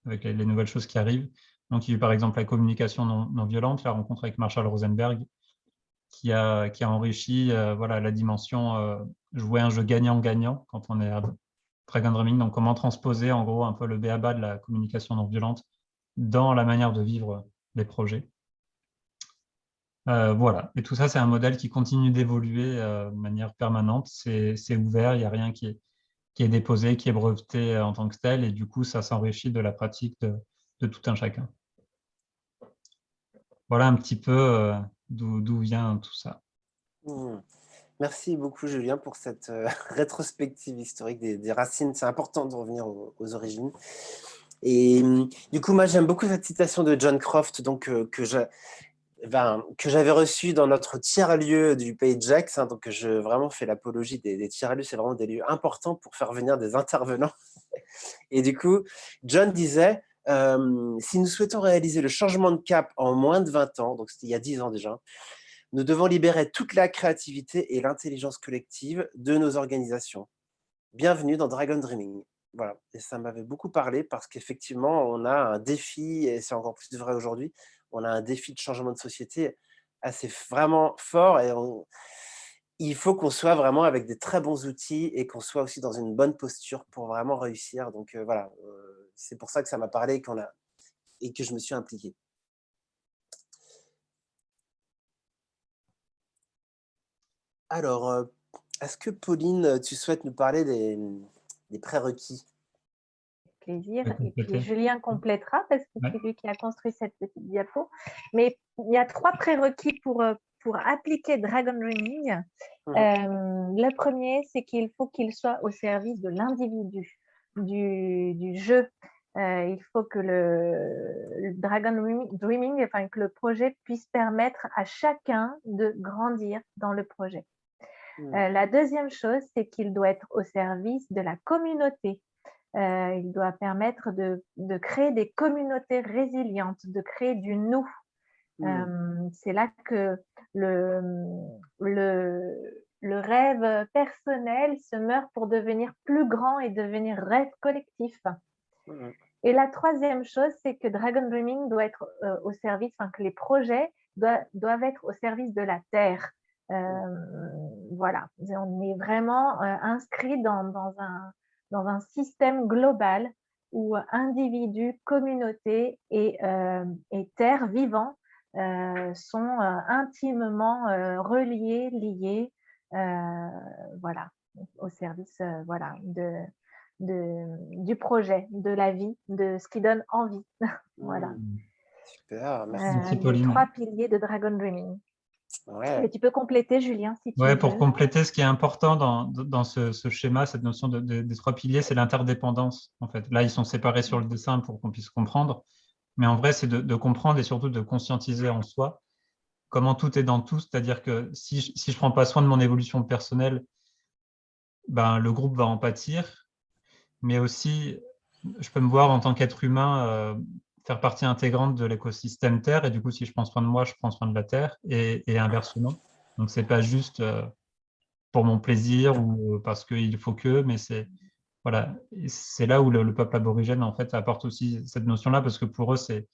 avec les nouvelles choses qui arrivent. Donc il y a eu par exemple la communication non violente, la rencontre avec Marshall Rosenberg, qui a enrichi la dimension jouer un jeu gagnant-gagnant quand on est à Dragon Dreaming. Donc comment transposer en gros un peu le b.a.-ba de la communication non violente dans la manière de vivre les projets. Voilà, et tout ça, c'est un modèle qui continue d'évoluer de manière permanente. C'est ouvert, il n'y a rien qui est déposé, qui est breveté en tant que tel, et du coup, ça s'enrichit de la pratique de tout un chacun. Voilà un petit peu d'où vient tout ça. Merci beaucoup, Julien, pour cette rétrospective historique des racines. C'est important de revenir aux origines. Et du coup, moi, j'aime beaucoup cette citation de John Croft, donc, que j'avais reçu dans notre tiers-lieu du Pays de Gex. Donc, je vraiment fais l'apologie des tiers-lieux. C'est vraiment des lieux importants pour faire venir des intervenants. Et du coup, John disait, si nous souhaitons réaliser le changement de cap en moins de 20 ans, donc c'était il y a 10 ans déjà, nous devons libérer toute la créativité et l'intelligence collective de nos organisations. Bienvenue dans Dragon Dreaming. Voilà, et ça m'avait beaucoup parlé parce qu'effectivement, on a un défi, et c'est encore plus vrai aujourd'hui, on a un défi de changement de société assez vraiment fort, et il faut qu'on soit vraiment avec des très bons outils et qu'on soit aussi dans une bonne posture pour vraiment réussir. Donc voilà, c'est pour ça que ça m'a parlé et que je me suis impliqué. Alors, est-ce que Pauline, tu souhaites nous parler des prérequis? Plaisir. Je vais Et puis compléter. Julien complétera parce que Ouais. c'est lui qui a construit cette petite diapo. Mais il y a 3 prérequis pour appliquer Dragon Dreaming. Mmh. Le premier, c'est qu'il faut qu'il soit au service de l'individu, du jeu. Il faut que le Dragon Dreaming, enfin que le projet puisse permettre à chacun de grandir dans le projet. Mmh. La deuxième chose, c'est qu'il doit être au service de la communauté. Il doit permettre de créer des communautés résilientes, de créer du nous. Mmh. C'est là que le, le rêve personnel se meurt pour devenir plus grand et devenir rêve collectif. Mmh. Et la troisième chose, c'est que Dragon Dreaming doit être au service, enfin que les projets doivent être au service de la Terre. Mmh. Voilà, on est vraiment inscrit dans un système global où individus, communautés et terres vivantes sont intimement reliés, liés, voilà, au service voilà, du projet, de la vie, de ce qui donne envie. Voilà, Mmh. Super, merci. Merci les Pauline. 3 piliers de Dragon Dreaming. Ouais. Et tu peux compléter, Julien, si tu Ouais, pour veux. compléter, ce qui est important dans ce schéma, cette notion des 3 piliers, c'est l'interdépendance. En fait, là, ils sont séparés sur le dessin pour qu'on puisse comprendre. Mais en vrai, c'est de comprendre et surtout de conscientiser en soi comment tout est dans tout. C'est-à-dire que si je ne prends pas soin de mon évolution personnelle, ben, le groupe va en pâtir. Mais aussi, je peux me voir en tant qu'être humain faire partie intégrante de l'écosystème Terre. Et du coup, si je prends soin de moi, je prends soin de la Terre et inversement. Donc, c'est pas juste pour mon plaisir ou parce qu'il faut que, mais c'est voilà, c'est là où le peuple aborigène en fait apporte aussi cette notion-là parce que pour eux c'est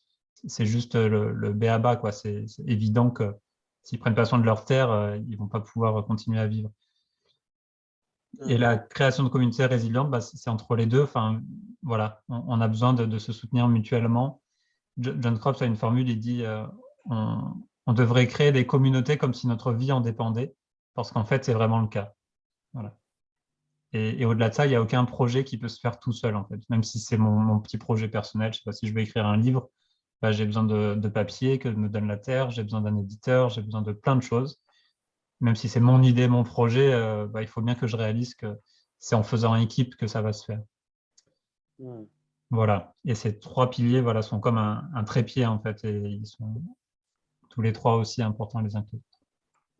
juste le b.a.-ba quoi. C'est évident que s'ils prennent pas soin de leur terre, ils vont pas pouvoir continuer à vivre. Et Mmh. la création de communautés résilientes, bah, c'est entre les deux. Enfin, voilà, on a besoin de se soutenir mutuellement. John Kropf a une formule, il dit on devrait créer des communautés comme si notre vie en dépendait, parce qu'en fait, c'est vraiment le cas. Voilà. Et au-delà de ça, il n'y a aucun projet qui peut se faire tout seul, en fait. Même si c'est mon petit projet personnel, je sais pas si je veux écrire un livre, bah, j'ai besoin de papier que me donne la Terre, j'ai besoin d'un éditeur, j'ai besoin de plein de choses. Même si c'est mon idée, mon projet, bah, il faut bien que je réalise que c'est en faisant équipe que ça va se faire. Mmh. Voilà. Et ces 3 piliers, voilà, sont comme un trépied, en fait, et ils sont tous les 3 aussi importants les uns que les autres.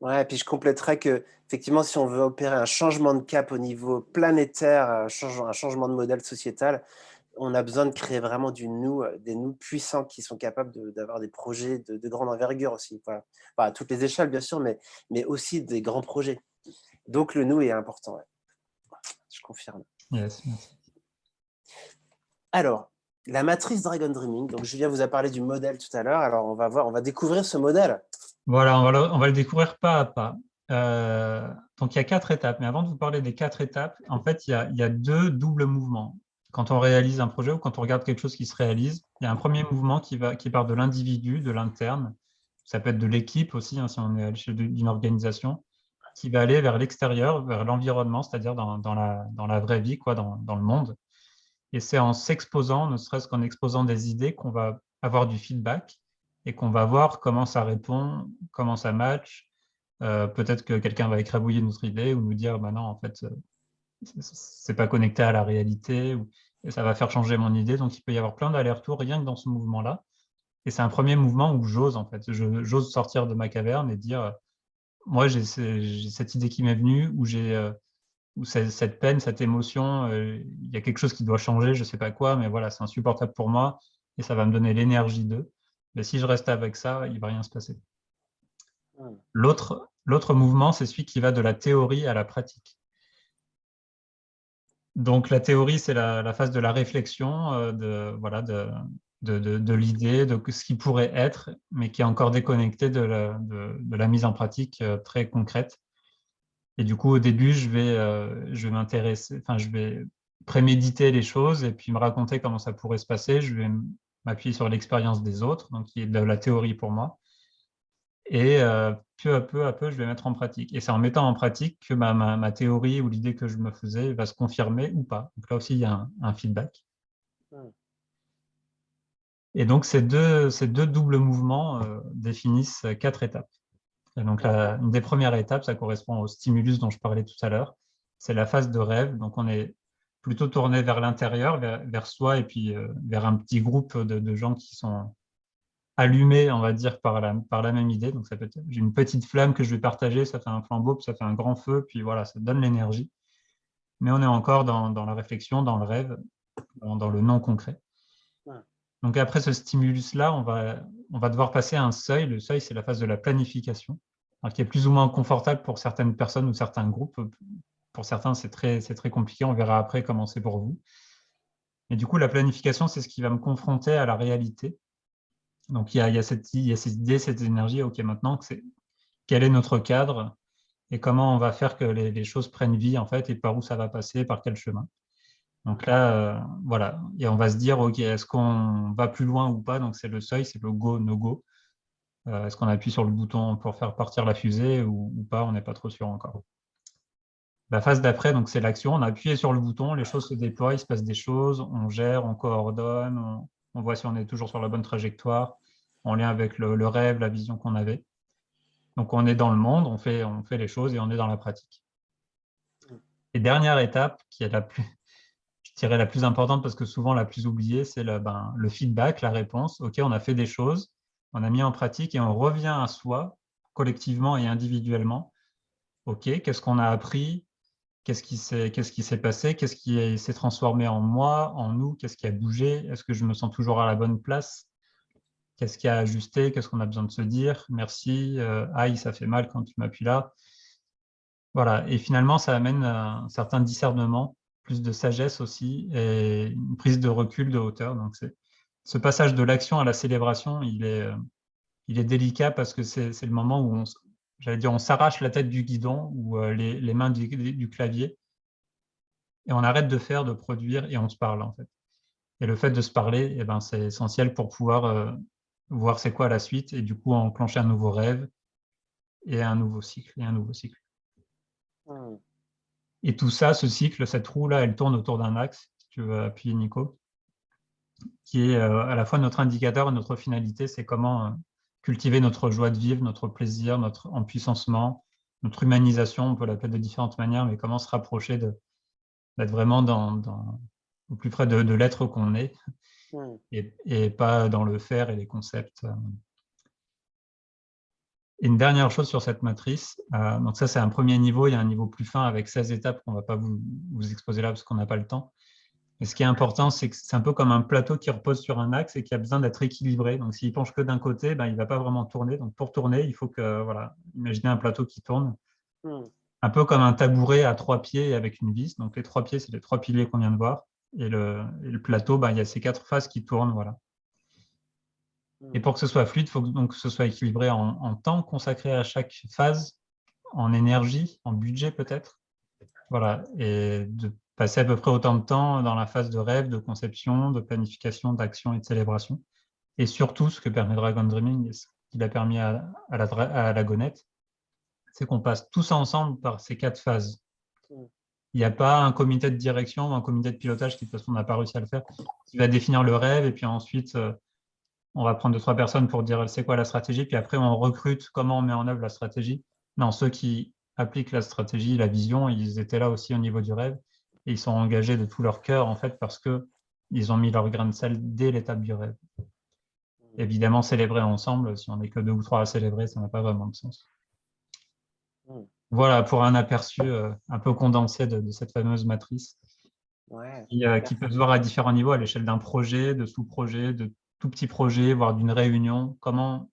Ouais, et puis je compléterais que effectivement, si on veut opérer un changement de cap au niveau planétaire, un changement de modèle sociétal, on a besoin de créer vraiment des nous puissants qui sont capables d'avoir des projets de grande envergure aussi, voilà. Enfin, à toutes les échelles bien sûr, mais aussi des grands projets. Donc le nous est important, ouais. Je confirme. Yes, merci. Alors, la matrice Dragon Dreaming, donc Julien vous a parlé du modèle tout à l'heure, alors on va découvrir ce modèle. Voilà, on va le découvrir pas à pas. Donc, il y a 4 étapes. Mais avant de vous parler des 4 étapes, en fait, il y a 2 doubles mouvements. Quand on réalise un projet ou quand on regarde quelque chose qui se réalise, il y a un premier mouvement qui part de l'individu, de l'interne. Ça peut être de l'équipe aussi, hein, si on est à l'échelle d'une organisation, qui va aller vers l'extérieur, vers l'environnement, c'est-à-dire dans la vraie vie, quoi, dans le monde. Et c'est en s'exposant, ne serait-ce qu'en exposant des idées, qu'on va avoir du feedback et qu'on va voir comment ça répond, comment ça match. Peut-être que quelqu'un va écrabouiller notre idée ou nous dire bah non, en fait, c'est pas connecté à la réalité et ça va faire changer mon idée. Donc il peut y avoir plein d'allers-retours rien que dans ce mouvement-là. Et c'est un premier mouvement où j'ose, en fait. J'ose sortir de ma caverne et dire moi, j'ai cette idée qui m'est venue, ou cette peine, cette émotion, il y a quelque chose qui doit changer, je ne sais pas quoi, mais voilà, c'est insupportable pour moi et ça va me donner l'énergie d'eux. Mais si je reste avec ça, il ne va rien se passer. Mmh. L'autre mouvement, c'est celui qui va de la théorie à la pratique. Donc, la théorie, c'est la phase de la réflexion, voilà, de l'idée, de ce qui pourrait être, mais qui est encore déconnecté de la mise en pratique très concrète. Et du coup, au début, je vais m'intéresser, enfin, je vais préméditer les choses et puis me raconter comment ça pourrait se passer. Je vais m'appuyer sur l'expérience des autres, donc qui est de la théorie pour moi. Et peu à peu, je vais mettre en pratique. Et c'est en mettant en pratique que ma théorie ou l'idée que je me faisais va se confirmer ou pas. Donc là aussi, il y a un feedback. Hmm. Et donc, ces deux doubles mouvements définissent 4 étapes. Et donc, une des premières étapes, ça correspond au stimulus dont je parlais tout à l'heure. C'est la phase de rêve. Donc, on est plutôt tourné vers l'intérieur, vers soi et puis vers un petit groupe de gens qui sont allumés, on va dire, par la même idée. Donc, ça peut être, j'ai une petite flamme que je vais partager, ça fait un flambeau, puis ça fait un grand feu, puis voilà, ça donne l'énergie. Mais on est encore dans la réflexion, dans le rêve, dans le non concret. Hmm. Donc, après ce stimulus-là, on va devoir passer à un seuil. Le seuil, c'est la phase de la planification, alors qui est plus ou moins confortable pour certaines personnes ou certains groupes. Pour certains, c'est très compliqué. On verra après comment c'est pour vous. Et du coup, la planification, c'est ce qui va me confronter à la réalité. Donc, il y a cette idée, cette énergie. OK, maintenant, quel est notre cadre et comment on va faire que les choses prennent vie, en fait, et par où ça va passer, par quel chemin. Donc là, voilà. Et on va se dire, OK, est-ce qu'on va plus loin ou pas? Donc, c'est le seuil, c'est le go, no go. Est-ce qu'on appuie sur le bouton pour faire partir la fusée ou pas? On n'est pas trop sûr encore. La phase d'après, donc c'est l'action. On a appuyé sur le bouton, les choses se déploient, il se passe des choses, on gère, on coordonne, on voit si on est toujours sur la bonne trajectoire, en lien avec le rêve, la vision qu'on avait. Donc on est dans le monde, on fait les choses et on est dans la pratique. Et dernière étape, qui est je dirais la plus importante parce que souvent la plus oubliée, c'est le feedback, la réponse. OK, on a fait des choses, on a mis en pratique et on revient à soi, collectivement et individuellement. OK, qu'est-ce qu'on a appris? Qu'est-ce qui s'est passé? Qu'est-ce qui s'est transformé en moi, en nous? Qu'est-ce qui a bougé? Est-ce que je me sens toujours à la bonne place? Qu'est-ce qui a ajusté? Qu'est-ce qu'on a besoin de se dire? Merci, aïe, ça fait mal quand tu m'appuies là. Voilà, et finalement, ça amène un certain discernement, plus de sagesse aussi, et une prise de recul, de hauteur. Donc, ce passage de l'action à la célébration, il est délicat parce que c'est le moment où j'allais dire, on s'arrache la tête du guidon ou les mains du clavier et on arrête de faire, de produire et on se parle en fait. Et le fait de se parler, eh ben, c'est essentiel pour pouvoir voir c'est quoi la suite et du coup enclencher un nouveau rêve et un nouveau cycle et un nouveau cycle. Hmm. Et tout ça, ce cycle, cette roue-là, elle tourne autour d'un axe, si tu veux appuyer Nico, qui est à la fois notre indicateur et notre finalité, c'est comment cultiver notre joie de vivre, notre plaisir, notre empuissancement, notre humanisation, on peut l'appeler de différentes manières, mais comment se rapprocher d'être vraiment au plus près de l'être qu'on est Hmm. et pas dans le faire et les concepts. Et une dernière chose sur cette matrice, donc ça c'est un premier niveau, il y a un niveau plus fin avec 16 étapes qu'on ne va pas vous exposer là parce qu'on n'a pas le temps. Et ce qui est important, c'est que c'est un peu comme un plateau qui repose sur un axe et qui a besoin d'être équilibré. Donc s'il penche que d'un côté, ben, il ne va pas vraiment tourner. Donc pour tourner, il faut que, voilà, imaginez un plateau qui tourne, Hmm. un peu comme un tabouret à 3 pieds avec une vis. Donc les 3 pieds, c'est les 3 piliers qu'on vient de voir. Et le plateau, ben, il y a ces 4 faces qui tournent, voilà. Et pour que ce soit fluide, il faut donc que ce soit équilibré en temps consacré à chaque phase, en énergie, en budget peut-être. Voilà, et de passer à peu près autant de temps dans la phase de rêve, de conception, de planification, d'action et de célébration. Et surtout, ce que permet Dragon Dreaming, et ce qu'il a permis à la Gonette, c'est qu'on passe tous ensemble par ces 4 phases. Il n'y a pas un comité de direction ou un comité de pilotage qui, de toute façon, n'a pas réussi à le faire, qui va définir le rêve et puis ensuite on va prendre 2-3 personnes pour dire c'est quoi la stratégie, puis après on recrute comment on met en œuvre la stratégie. Non, ceux qui appliquent la stratégie, la vision, ils étaient là aussi au niveau du rêve et ils sont engagés de tout leur cœur en fait parce qu'ils ont mis leur grain de sel dès l'étape du rêve. Évidemment, célébrer ensemble, si on n'est que 2 ou 3 à célébrer, ça n'a pas vraiment de sens. Voilà pour un aperçu un peu condensé de cette fameuse matrice Ouais. qui peut se voir à différents niveaux, à l'échelle d'un projet, de sous-projet, de tout petits projets, voire d'une réunion. Comment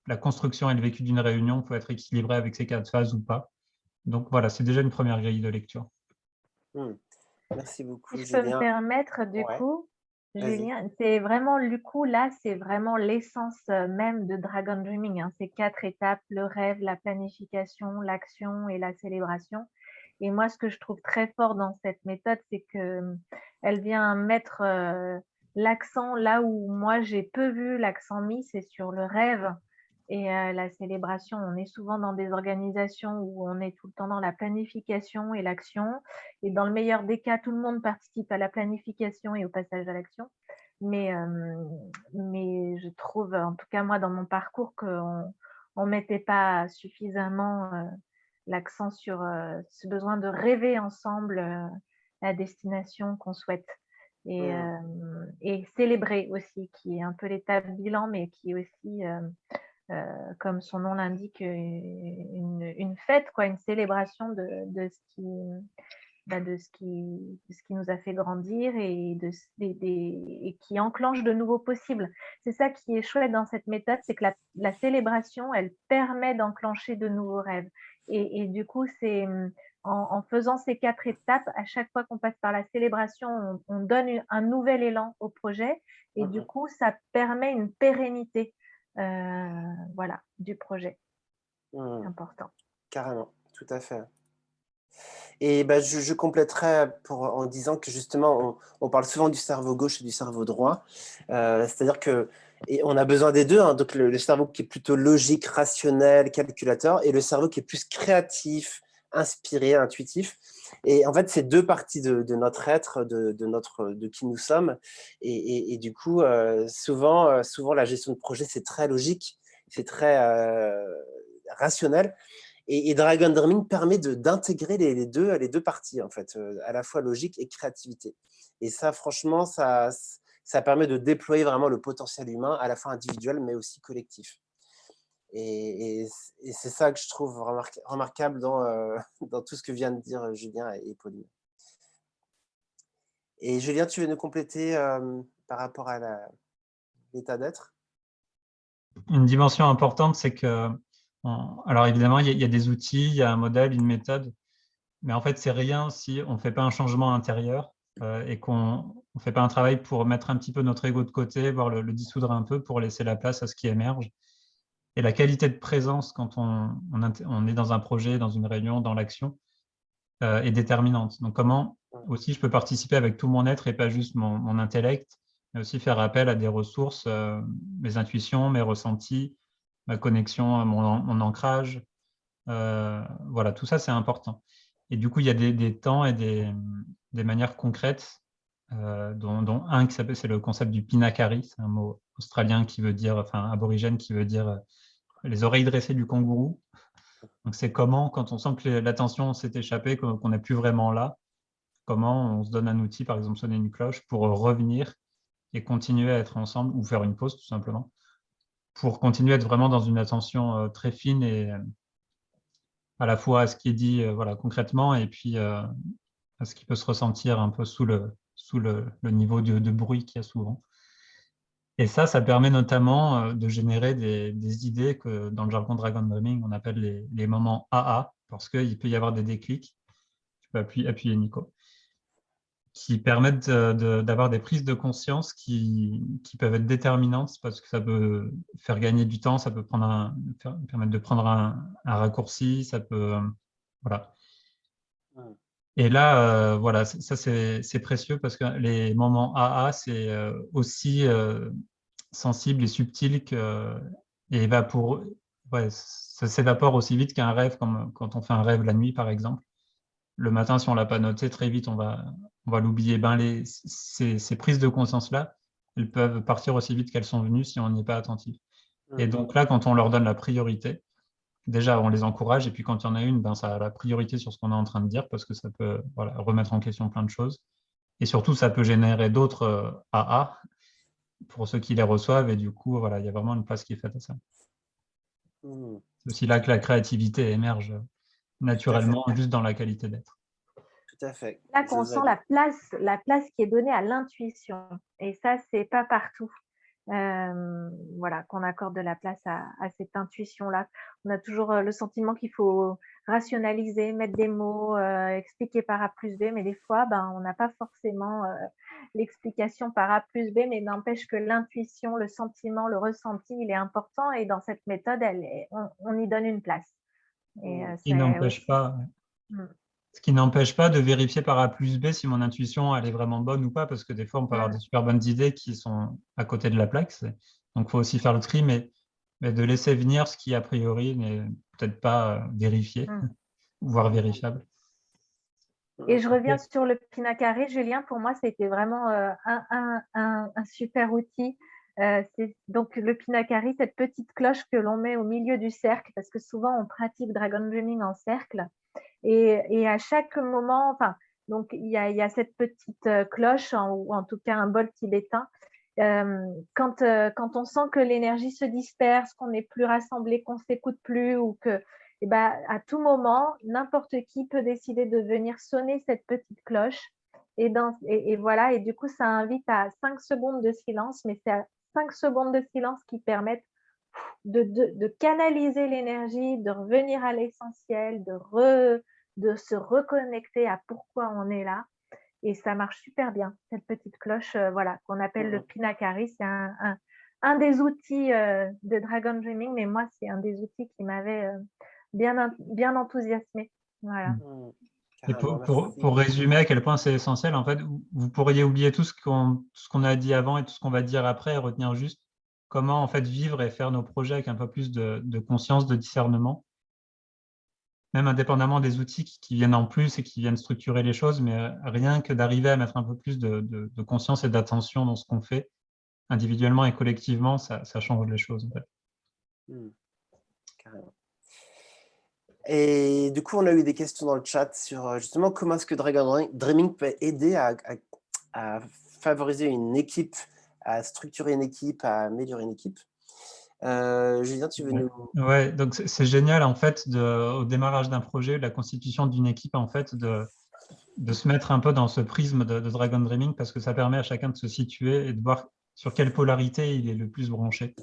la construction et le vécu d'une réunion peut être équilibré avec ces 4 phases ou pas. Donc voilà, c'est déjà une première grille de lecture. Hmm. Merci beaucoup, Si je peux me Julien. permettre, du Ouais, coup, vas-y. Julien, c'est vraiment, du coup, là, c'est vraiment l'essence même de Dragon Dreaming, hein. Ces 4 étapes, le rêve, la planification, l'action et la célébration. Et moi, ce que je trouve très fort dans cette méthode, c'est que elle vient mettre l'accent là où moi j'ai peu vu l'accent mis, c'est sur le rêve et la célébration. On est souvent dans des organisations où on est tout le temps dans la planification et l'action. Et dans le meilleur des cas, tout le monde participe à la planification et au passage à l'action. Mais je trouve, en tout cas moi dans mon parcours, qu'on on mettait pas suffisamment l'accent sur ce besoin de rêver ensemble la destination qu'on souhaite Hmm. et célébrer aussi, qui est un peu l'étape bilan, mais qui est aussi comme son nom l'indique, une fête, quoi, une célébration de ce qui, de ce qui nous a fait grandir et, et qui enclenche de nouveaux possibles. C'est ça qui est chouette dans cette méthode, c'est que la célébration, elle permet d'enclencher de nouveaux rêves. Et du coup, c'est en faisant ces 4 étapes, à chaque fois qu'on passe par la célébration, on donne un nouvel élan au projet et du Mhm. coup, ça permet une pérennité voilà, du projet. C'est Hmm. important. Carrément, tout à fait. Et bah, je compléterai en disant que justement, on parle souvent du cerveau gauche et du cerveau droit. C'est-à-dire que et on a besoin des deux, hein. Donc le cerveau qui est plutôt logique, rationnel, calculateur, et le cerveau qui est plus créatif, inspiré, intuitif. Et en fait, c'est deux parties de notre être, de qui nous sommes. Et du coup, souvent, la gestion de projet, c'est très logique, c'est très rationnel. Et Dragon Dreaming permet d'intégrer les deux parties, en fait, à la fois logique et créativité. Et ça, franchement, ça permet de déployer vraiment le potentiel humain, à la fois individuel, mais aussi collectif. Et c'est ça que je trouve remarquable dans tout ce que vient de dire Julien et Pauline. Et Julien, tu veux nous compléter par rapport à l'état d'être? Une dimension importante, c'est que, alors évidemment, il y a des outils, il y a un modèle, une méthode, mais en fait, c'est rien si on ne fait pas un changement intérieur et qu'on ne fait pas un travail pour mettre un petit peu notre ego de côté, voire le dissoudre un peu pour laisser la place à ce qui émerge. Et la qualité de présence quand on est dans un projet, dans une réunion, dans l'action, est déterminante. Donc, comment aussi je peux participer avec tout mon être et pas juste mon intellect, mais aussi faire appel à des ressources, mes intuitions, mes ressentis, ma connexion, mon ancrage. Voilà, tout ça, c'est important. Et du coup, il y a des temps et des manières concrètes, dont un qui s'appelle, c'est le concept du pinakari, c'est un mot australien qui veut dire, enfin aborigène qui veut dire les oreilles dressées du kangourou. Donc, c'est comment, quand on sent que l'attention s'est échappée, qu'on n'est plus vraiment là, comment on se donne un outil, par exemple sonner une cloche, pour revenir et continuer à être ensemble ou faire une pause tout simplement, pour continuer à être vraiment dans une attention très fine et à la fois à ce qui est dit voilà, concrètement et puis à ce qui peut se ressentir un peu sous le niveau de bruit qu'il y a souvent. Et ça permet notamment de générer des idées que dans le jargon Dragon Dreaming, on appelle les moments AA, parce qu'il peut y avoir des déclics. Tu peux appuyer Nico, qui permettent d'avoir des prises de conscience qui peuvent être déterminantes parce que ça peut faire gagner du temps, ça peut permettre de prendre un raccourci, ça peut. Voilà. Et là, voilà, ça c'est précieux parce que les moments AA, c'est aussi sensible et subtil et ouais, ça s'évapore aussi vite qu'un rêve, comme quand on fait un rêve la nuit, par exemple. Le matin, si on ne l'a pas noté, très vite, on va l'oublier. Ben, ces prises de conscience-là, elles peuvent partir aussi vite qu'elles sont venues si on n'y est pas attentif. Et donc là, quand on leur donne la priorité, déjà, on les encourage, et puis quand il y en a une, ben, ça a la priorité sur ce qu'on est en train de dire, parce que ça peut voilà, remettre en question plein de choses. Et surtout, ça peut générer d'autres AA pour ceux qui les reçoivent, et du coup, voilà, il y a vraiment une place qui est faite à ça. Mmh. C'est aussi là que la créativité émerge Tout à fait, naturellement, juste dans la qualité d'être. tout à fait. Là Je qu'on vous sent valide. la place qui est donnée à l'intuition. Et ça, c'est pas partout. Voilà, qu'on accorde de la place à cette intuition-là. On a toujours le sentiment qu'il faut rationaliser, mettre des mots, expliquer par A plus B, mais des fois, ben, on n'a pas forcément l'explication par A plus B, mais n'empêche que l'intuition, le sentiment, le ressenti, il est important et dans cette méthode, on y donne une place. Et Il c'est n'empêche aussi. pas. Mmh. Ce qui n'empêche pas de vérifier par A plus B si mon intuition elle est vraiment bonne ou pas, parce que des fois, on peut avoir des super bonnes idées qui sont à côté de la plaque. Donc, il faut aussi faire le tri, mais de laisser venir ce qui, a priori, n'est peut-être pas vérifié, Mmh. voire vérifiable. Et je reviens sur le Pinacaré, Julien, pour moi, c'était vraiment un super outil. C'est donc le Pinacaré, cette petite cloche que l'on met au milieu du cercle, parce que souvent on pratique Dragon Dreaming en cercle. Et à chaque moment, enfin, donc il y a cette petite cloche, ou en tout cas un bol tibétain. Quand on sent que l'énergie se disperse, qu'on n'est plus rassemblés, qu'on ne s'écoute plus, ou que, eh ben, à tout moment, n'importe qui peut décider de venir sonner cette petite cloche. Et voilà, et du coup, ça invite à 5 secondes de silence, mais c'est à 5 secondes de silence qui permettent de canaliser l'énergie, de revenir à l'essentiel, de se reconnecter à pourquoi on est là. Et ça marche super bien, cette petite cloche, voilà, qu'on appelle le Pinakari. C'est un des outils de Dragon Dreaming, mais moi, c'est un des outils qui m'avait bien enthousiasmée. Voilà. Et Carrément, pour résumer à quel point c'est essentiel, en fait, vous pourriez oublier tout ce qu'on a dit avant et tout ce qu'on va dire après, et retenir juste comment en fait vivre et faire nos projets avec un peu plus de conscience, de discernement, même indépendamment des outils qui viennent en plus et qui viennent structurer les choses, mais rien que d'arriver à mettre un peu plus de conscience et d'attention dans ce qu'on fait, individuellement et collectivement, ça change les choses, en fait. Carrément. Et du coup, on a eu des questions dans le chat sur justement comment est-ce que Dragon Dreaming peut aider à favoriser une équipe, à structurer une équipe, à améliorer une équipe. Julien, tu veux nous... Ouais, donc c'est génial en fait au démarrage d'un projet, la constitution d'une équipe en fait de se mettre un peu dans ce prisme de Dragon Dreaming parce que ça permet à chacun de se situer et de voir sur quelle polarité il est le plus branché.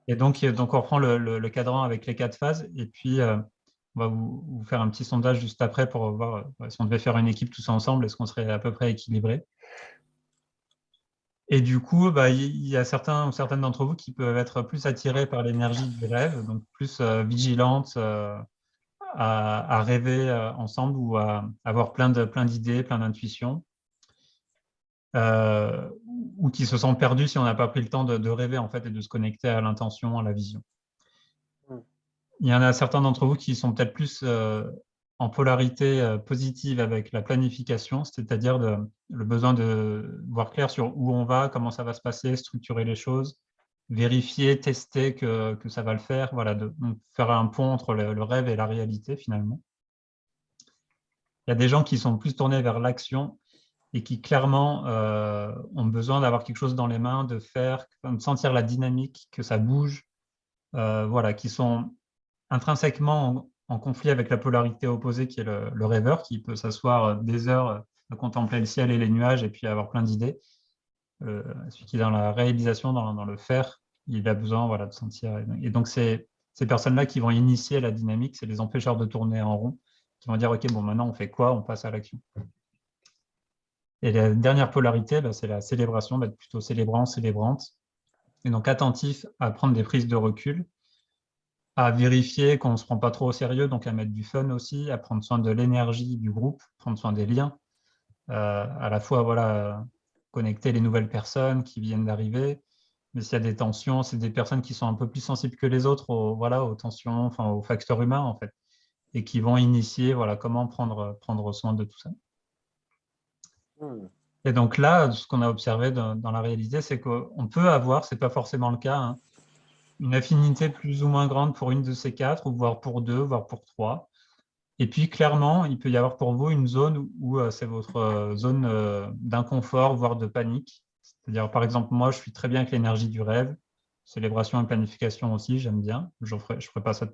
Et donc on reprend le cadran avec les 4 phases et puis on va vous faire un petit sondage juste après pour voir si on devait faire une équipe tous ensemble, est-ce qu'on serait à peu près équilibré. Et du coup, il y a certains ou certaines d'entre vous qui peuvent être plus attirés par l'énergie du rêve, donc plus vigilantes à rêver ensemble ou à avoir plein d'idées, plein d'intuitions, ou qui se sentent perdus si on n'a pas pris le temps de rêver en fait et de se connecter à l'intention, à la vision. Il y en a certains d'entre vous qui sont peut-être plus en polarité positive avec la planification, c'est-à-dire le besoin de voir clair sur où on va, comment ça va se passer, structurer les choses, vérifier, tester que ça va le faire, voilà, donc faire un pont entre le rêve et la réalité finalement. Il y a des gens qui sont plus tournés vers l'action et qui clairement ont besoin d'avoir quelque chose dans les mains, de faire, de sentir la dynamique, que ça bouge, voilà, qui sont intrinsèquement en conflit avec la polarité opposée qui est le rêveur, qui peut s'asseoir des heures à contempler le ciel et les nuages et puis avoir plein d'idées. Celui qui est dans la réalisation, dans le faire, il a besoin voilà, de sentir. Et donc, c'est ces personnes-là qui vont initier la dynamique, c'est les empêcheurs de tourner en rond, qui vont dire, OK, bon, maintenant, on fait quoi? On passe à l'action. Et la dernière polarité, c'est la célébration, d'être plutôt célébrant, célébrante. Et donc, attentif à prendre des prises de recul, à vérifier qu'on ne se prend pas trop au sérieux, donc à mettre du fun aussi, à prendre soin de l'énergie du groupe, prendre soin des liens, à la fois voilà, connecter les nouvelles personnes qui viennent d'arriver, mais s'il y a des tensions, c'est des personnes qui sont un peu plus sensibles que les autres aux tensions, enfin, aux facteurs humains en fait, et qui vont initier voilà, comment prendre soin de tout ça. Et donc là, ce qu'on a observé dans la réalité, c'est qu'on peut avoir, ce n'est pas forcément le cas, hein, une affinité plus ou moins grande pour une de ces 4, ou voire pour 2, voire pour 3. Et puis, clairement, il peut y avoir pour vous une zone où c'est votre zone d'inconfort, voire de panique. C'est-à-dire, par exemple, moi, je suis très bien avec l'énergie du rêve, célébration et planification aussi, j'aime bien. Je ne ferai pas ça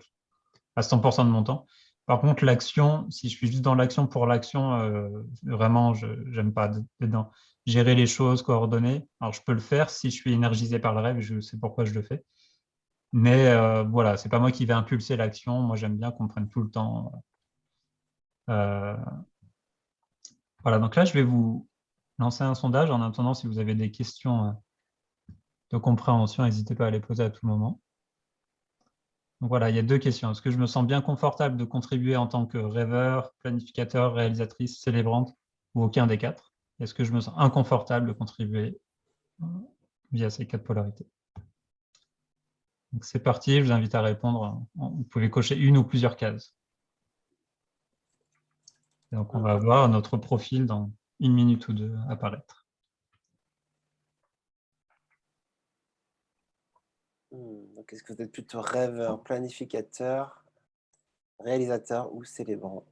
à 100% de mon temps. Par contre, l'action, si je suis juste dans l'action pour l'action, vraiment, je n'aime pas dedans. Gérer les choses, coordonner. Alors, je peux le faire si je suis énergisé par le rêve, je sais pourquoi je le fais. Mais voilà, c'est pas moi qui vais impulser l'action. Moi, j'aime bien qu'on prenne tout le temps. Euh, voilà, donc là, je vais vous lancer un sondage. En attendant, si vous avez des questions de compréhension, n'hésitez pas à les poser à tout moment. Donc voilà, il y a 2 questions. Est-ce que je me sens bien confortable de contribuer en tant que rêveur, planificateur, réalisatrice, célébrante, ou aucun des 4? Est-ce que je me sens inconfortable de contribuer via ces 4 polarités? Donc c'est parti, je vous invite à répondre. Vous pouvez cocher une ou plusieurs cases. Et donc on va voir notre profil dans 1 minute ou 2 apparaître. Donc, est-ce que vous êtes plutôt rêveur, planificateur, réalisateur ou célébrant?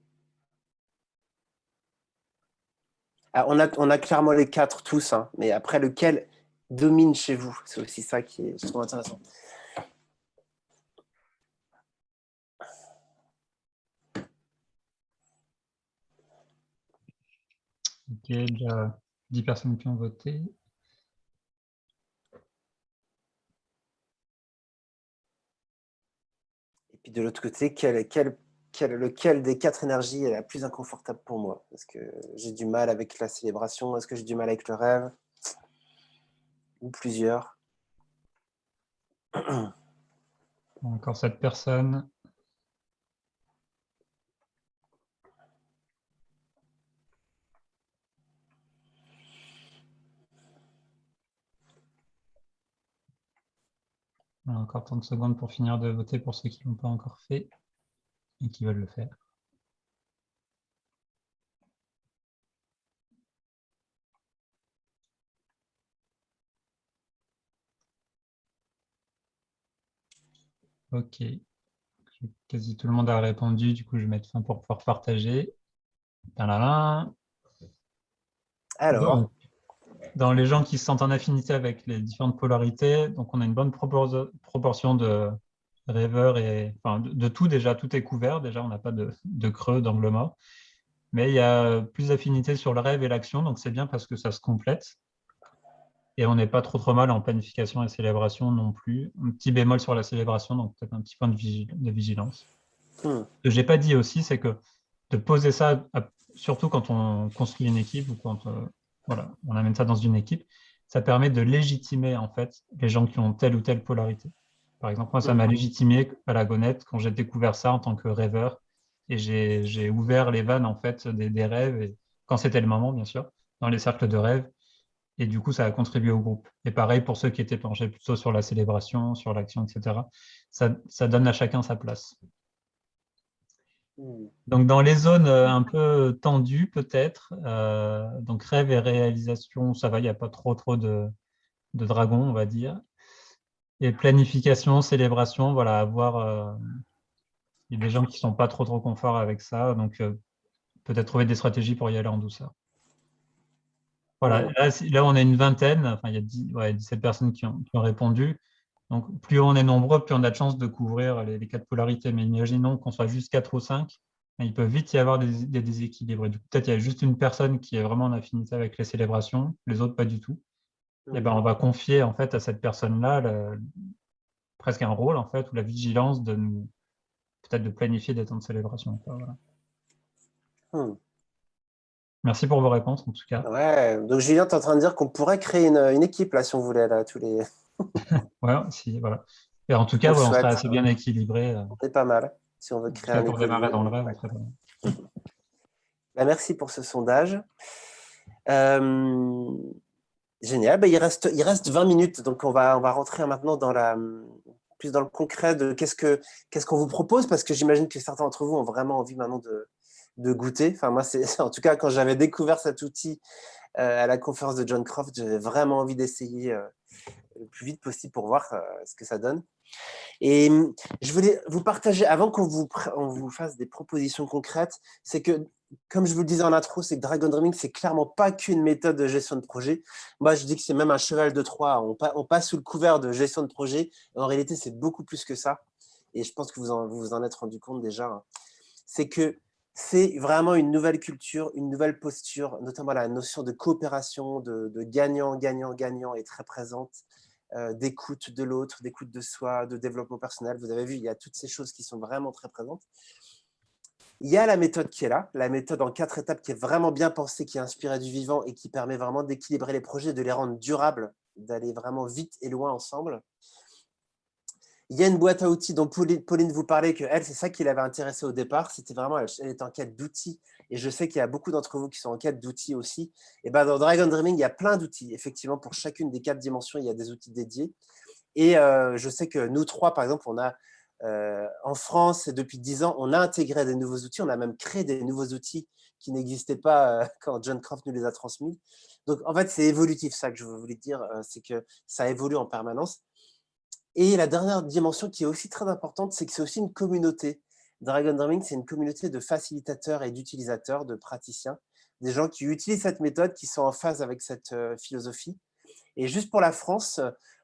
Ah, on a clairement les 4 tous, hein, mais après, lequel domine chez vous? C'est aussi ça qui est, je trouve, intéressant. Ok, déjà 10 personnes qui ont voté. Et puis de l'autre côté, lequel des 4 énergies est la plus inconfortable pour moi? Est-ce que j'ai du mal avec la célébration? Est-ce que j'ai du mal avec le rêve? Ou plusieurs? Encore 7 personnes. On a encore 30 secondes pour finir de voter pour ceux qui ne l'ont pas encore fait et qui veulent le faire. Ok. Quasi tout le monde a répondu, du coup je vais mettre fin pour pouvoir partager. Tadadam. Alors, Donc, dans les gens qui se sentent en affinité avec les différentes polarités, donc on a une bonne proportion de rêveurs et enfin de tout déjà, tout est couvert, déjà on n'a pas de creux, d'angle mort. Mais il y a plus d'affinité sur le rêve et l'action, donc c'est bien parce que ça se complète. Et on n'est pas trop mal en planification et célébration non plus. Un petit bémol sur la célébration, donc peut-être un petit point de vigilance. Ce que je n'ai pas dit aussi, c'est que de poser ça, surtout quand on construit une équipe ou quand voilà, on amène ça dans une équipe, ça permet de légitimer en fait les gens qui ont telle ou telle polarité. Par exemple, moi, ça m'a légitimé à la Gonette quand j'ai découvert ça en tant que rêveur et j'ai ouvert les vannes en fait des rêves et quand c'était le moment, bien sûr, dans les cercles de rêve. Et du coup, ça a contribué au groupe. Et pareil pour ceux qui étaient penchés plutôt sur la célébration, sur l'action, etc. Ça donne à chacun sa place. Donc, dans les zones un peu tendues, peut-être, donc rêve et réalisation, ça va, il n'y a pas trop de dragons, on va dire. Et planification, célébration, voilà, avoir. Il y a des gens qui ne sont pas trop confort avec ça, donc peut-être trouver des stratégies pour y aller en douceur. Voilà, là, on a une vingtaine, enfin, il y a 17 personnes qui ont répondu. Donc, plus on est nombreux, plus on a de chances de couvrir les 4 polarités. Mais imaginons qu'on soit juste 4 ou 5, il peut vite y avoir des déséquilibres. Et du coup, peut-être il y a juste une personne qui est vraiment en affinité avec les célébrations, les autres pas du tout. Et ben, on va confier en fait à cette personne-là presque un rôle en fait, ou la vigilance de nous peut-être de planifier des temps de célébration. Voilà. Merci pour vos réponses en tout cas. Ouais, donc Julien, tu es en train de dire qu'on pourrait créer une équipe là si on voulait, là, tous les. Ouais, si, voilà. Et en tout cas, on serait assez bien équilibré. C'est pas mal. Si on veut créer un pour démarrer dans le rêve, on serait pas mal. Bah, merci pour ce sondage. Génial. Bah, il reste 20 minutes, donc on va rentrer maintenant plus dans le concret de qu'est-ce qu'on vous propose, parce que j'imagine que certains d'entre vous ont vraiment envie maintenant de goûter. Enfin, moi, en tout cas, quand j'avais découvert cet outil à la conférence de John Croft, j'avais vraiment envie d'essayer le plus vite possible pour voir ce que ça donne. Et je voulais vous partager, avant qu'on vous fasse des propositions concrètes, c'est que, comme je vous le disais en intro, c'est que Dragon Dreaming, c'est clairement pas qu'une méthode de gestion de projet. Moi, je dis que c'est même un cheval de Troie. On passe sous le couvert de gestion de projet. En réalité, c'est beaucoup plus que ça. Et je pense que vous en êtes rendu compte déjà. c'est que c'est vraiment une nouvelle culture, une nouvelle posture, notamment la notion de coopération, de gagnant, gagnant, gagnant est très présente, d'écoute de l'autre, d'écoute de soi, de développement personnel. Vous avez vu, il y a toutes ces choses qui sont vraiment très présentes. Il y a la méthode qui est là, la méthode en 4 étapes qui est vraiment bien pensée, qui est inspirée du vivant et qui permet vraiment d'équilibrer les projets, de les rendre durables, d'aller vraiment vite et loin ensemble. Il y a une boîte à outils dont Pauline vous parlait, que elle, c'est ça qui l'avait intéressée au départ. C'était vraiment, elle était en quête d'outils. Et je sais qu'il y a beaucoup d'entre vous qui sont en quête d'outils aussi. Et ben, dans Dragon Dreaming, il y a plein d'outils. Effectivement, pour chacune des 4 dimensions, il y a des outils dédiés. Et je sais que nous 3, par exemple, on a en France, et depuis 10 ans, on a intégré des nouveaux outils. On a même créé des nouveaux outils qui n'existaient pas quand John Croft nous les a transmis. Donc, en fait, c'est évolutif, ça que je voulais dire. C'est que ça évolue en permanence. Et la dernière dimension qui est aussi très importante, c'est que c'est aussi une communauté. Dragon Dreaming, c'est une communauté de facilitateurs et d'utilisateurs, de praticiens, des gens qui utilisent cette méthode, qui sont en phase avec cette philosophie. Et juste pour la France,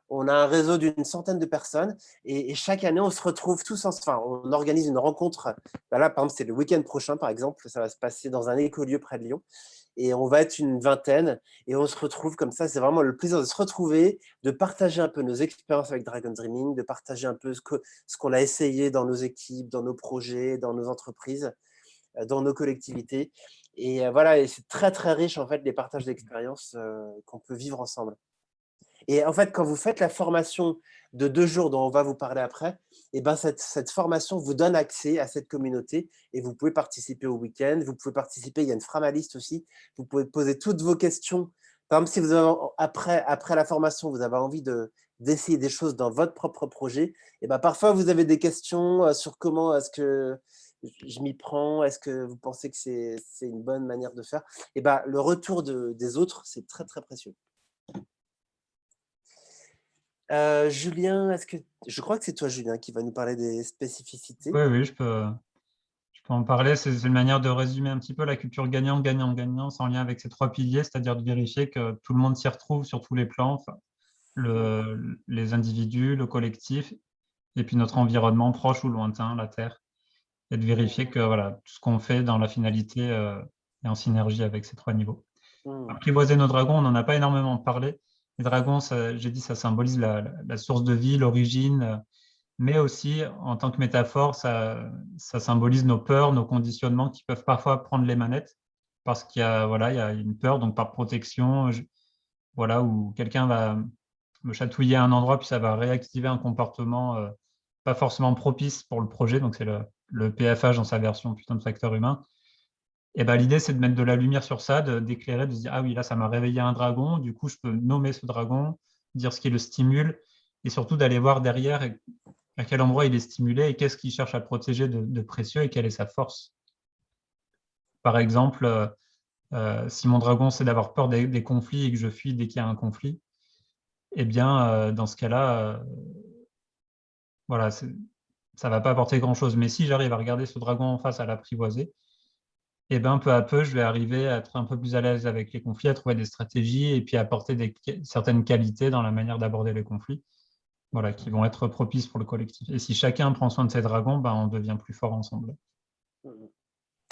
on a un réseau d'une centaine de personnes et chaque année, on se retrouve tous enfin, on organise une rencontre. Ben là, par exemple, c'est le week-end prochain, par exemple, ça va se passer dans un écolieu près de Lyon. Et on va être une vingtaine et on se retrouve comme ça. C'est vraiment le plaisir de se retrouver, de partager un peu nos expériences avec Dragon Dreaming, de partager un peu ce qu'on a essayé dans nos équipes, dans nos projets, dans nos entreprises, dans nos collectivités. Et voilà, et c'est très, très riche, en fait, les partages d'expériences qu'on peut vivre ensemble. Et en fait, quand vous faites la formation de 2 jours dont on va vous parler après, et ben cette formation vous donne accès à cette communauté et vous pouvez participer au week-end, vous pouvez participer, il y a une Framalist aussi, vous pouvez poser toutes vos questions. Par exemple, si vous avez, après la formation, vous avez envie d'essayer des choses dans votre propre projet, et ben parfois vous avez des questions sur comment est-ce que je m'y prends, est-ce que vous pensez que c'est une bonne manière de faire, et ben le retour des autres, c'est très, très précieux. Julien, je crois que c'est toi, Julien, qui va nous parler des spécificités. Oui, oui, je peux en parler. C'est une manière de résumer un petit peu la culture gagnant, gagnant, gagnant, en lien avec ces 3 piliers, c'est-à-dire de vérifier que tout le monde s'y retrouve sur tous les plans, enfin, les individus, le collectif, et puis notre environnement proche ou lointain, la Terre, et de vérifier que voilà, tout ce qu'on fait dans la finalité est en synergie avec ces 3 niveaux. Apprivoiser nos dragons, on n'en a pas énormément parlé. Les dragons, j'ai dit, ça symbolise la source de vie, l'origine, mais aussi, en tant que métaphore, ça symbolise nos peurs, nos conditionnements qui peuvent parfois prendre les manettes parce qu'il y a, voilà, il y a une peur, donc par protection, voilà, où quelqu'un va me chatouiller à un endroit, puis ça va réactiver un comportement pas forcément propice pour le projet, donc c'est le PFH dans sa version putain de facteur humain. Et ben, l'idée, c'est de mettre de la lumière sur ça, d'éclairer, de se dire, ah oui, là, ça m'a réveillé un dragon, du coup, je peux nommer ce dragon, dire ce qui le stimule, et surtout d'aller voir derrière à quel endroit il est stimulé et qu'est-ce qu'il cherche à protéger de précieux et quelle est sa force. Par exemple, si mon dragon, c'est d'avoir peur des conflits et que je fuis dès qu'il y a un conflit, eh bien, dans ce cas-là, voilà, ça ne va pas apporter grand-chose. Mais si j'arrive à regarder ce dragon en face, à l'apprivoiser, et ben, peu à peu, je vais arriver à être un peu plus à l'aise avec les conflits, à trouver des stratégies et puis à apporter certaines qualités dans la manière d'aborder les conflits, voilà, qui vont être propices pour le collectif. Et si chacun prend soin de ses dragons, ben, on devient plus fort ensemble.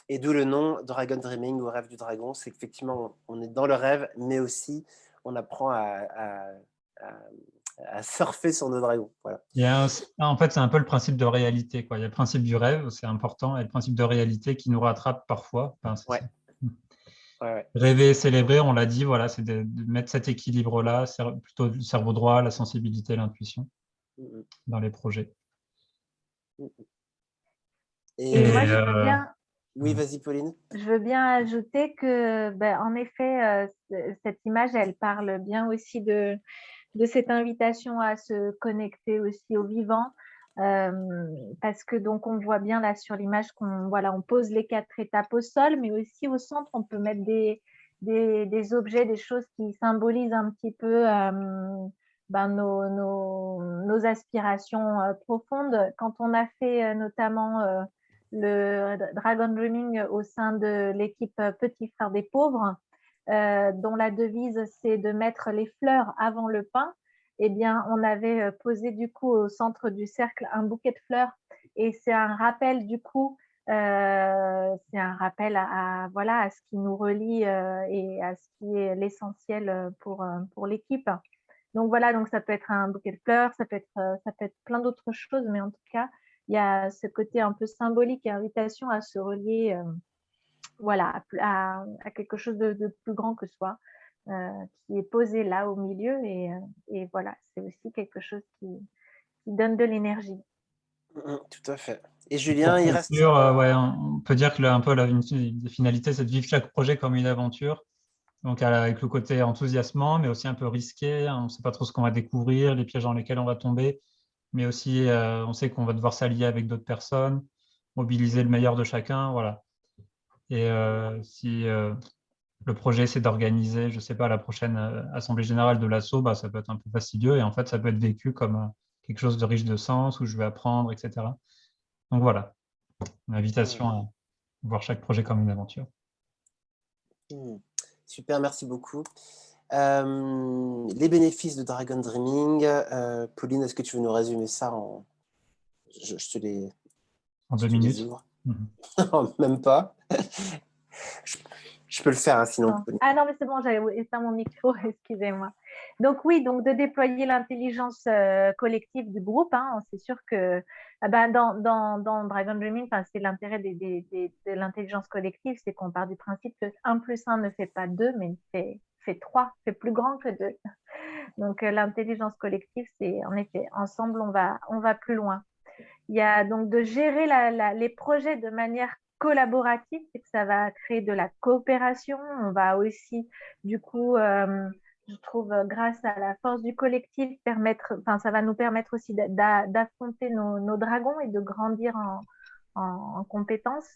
Et d'où le nom Dragon Dreaming ou rêve du dragon, c'est qu'effectivement, on est dans le rêve, mais aussi on apprend à surfer sur nos dragons. Voilà. En fait, c'est un peu le principe de réalité, quoi. Il y a le principe du rêve, c'est important, et le principe de réalité qui nous rattrape parfois. Enfin, ouais. Ouais. Rêver et célébrer, on l'a dit, voilà, c'est de mettre cet équilibre-là, plutôt le cerveau droit, la sensibilité, l'intuition dans les projets. Et moi, je veux bien. Oui, vas-y, Pauline. Je veux bien ajouter que, en effet, cette image, elle parle bien aussi de cette invitation à se connecter aussi au vivant, parce que donc on voit bien là sur l'image on pose les 4 étapes au sol, mais aussi au centre, on peut mettre des objets, des choses qui symbolisent un petit peu nos aspirations profondes. Quand on a fait notamment le Dragon Dreaming au sein de l'équipe Petits Frères des Pauvres, dont la devise c'est de mettre les fleurs avant le pain, eh bien, on avait posé du coup au centre du cercle un bouquet de fleurs, et c'est un rappel du coup C'est un rappel voilà, à ce qui nous relie et à ce qui est l'essentiel pour l'équipe. Donc voilà, donc ça peut être un bouquet de fleurs, ça peut être plein d'autres choses, mais en tout cas, il y a ce côté un peu symbolique et invitation à se relier voilà, à quelque chose de plus grand que soi, qui est posé là au milieu et voilà, c'est aussi quelque chose qui donne de l'énergie. Tout à fait. Et Pour Julien, il reste. conclure, ouais, on peut dire que un peu une des finalités, c'est de vivre chaque projet comme une aventure. Donc avec le côté enthousiasmant, mais aussi un peu risqué. On ne sait pas trop ce qu'on va découvrir, les pièges dans lesquels on va tomber, mais aussi on sait qu'on va devoir s'allier avec d'autres personnes, mobiliser le meilleur de chacun, voilà. Et si le projet c'est d'organiser, je ne sais pas, la prochaine assemblée générale de l'asso, bah, ça peut être un peu fastidieux et en fait ça peut être vécu comme quelque chose de riche de sens où je vais apprendre, etc. Donc voilà, une invitation à voir chaque projet comme une aventure. Super, merci beaucoup. Les bénéfices de Dragon Dreaming. Pauline, est-ce que tu veux nous résumer ça en... Je te les... En 2 je te les minutes. ouvre. Même pas. Je peux le faire, hein, sinon. Non. Ah non, mais c'est bon, j'avais éteint mon micro, excusez-moi. Donc oui, donc de déployer l'intelligence collective du groupe. Hein, c'est sûr que dans Dragon Dreaming, c'est l'intérêt de l'intelligence collective, c'est qu'on part du principe que 1 + 1 ne fait pas 2, mais fait 3, fait plus grand que 2. Donc l'intelligence collective, c'est en effet, ensemble, on va plus loin. Il y a donc de gérer les projets de manière collaborative, c'est que ça va créer de la coopération. On va aussi, du coup, je trouve, grâce à la force du collectif, ça va nous permettre aussi d'affronter nos dragons et de grandir en compétences.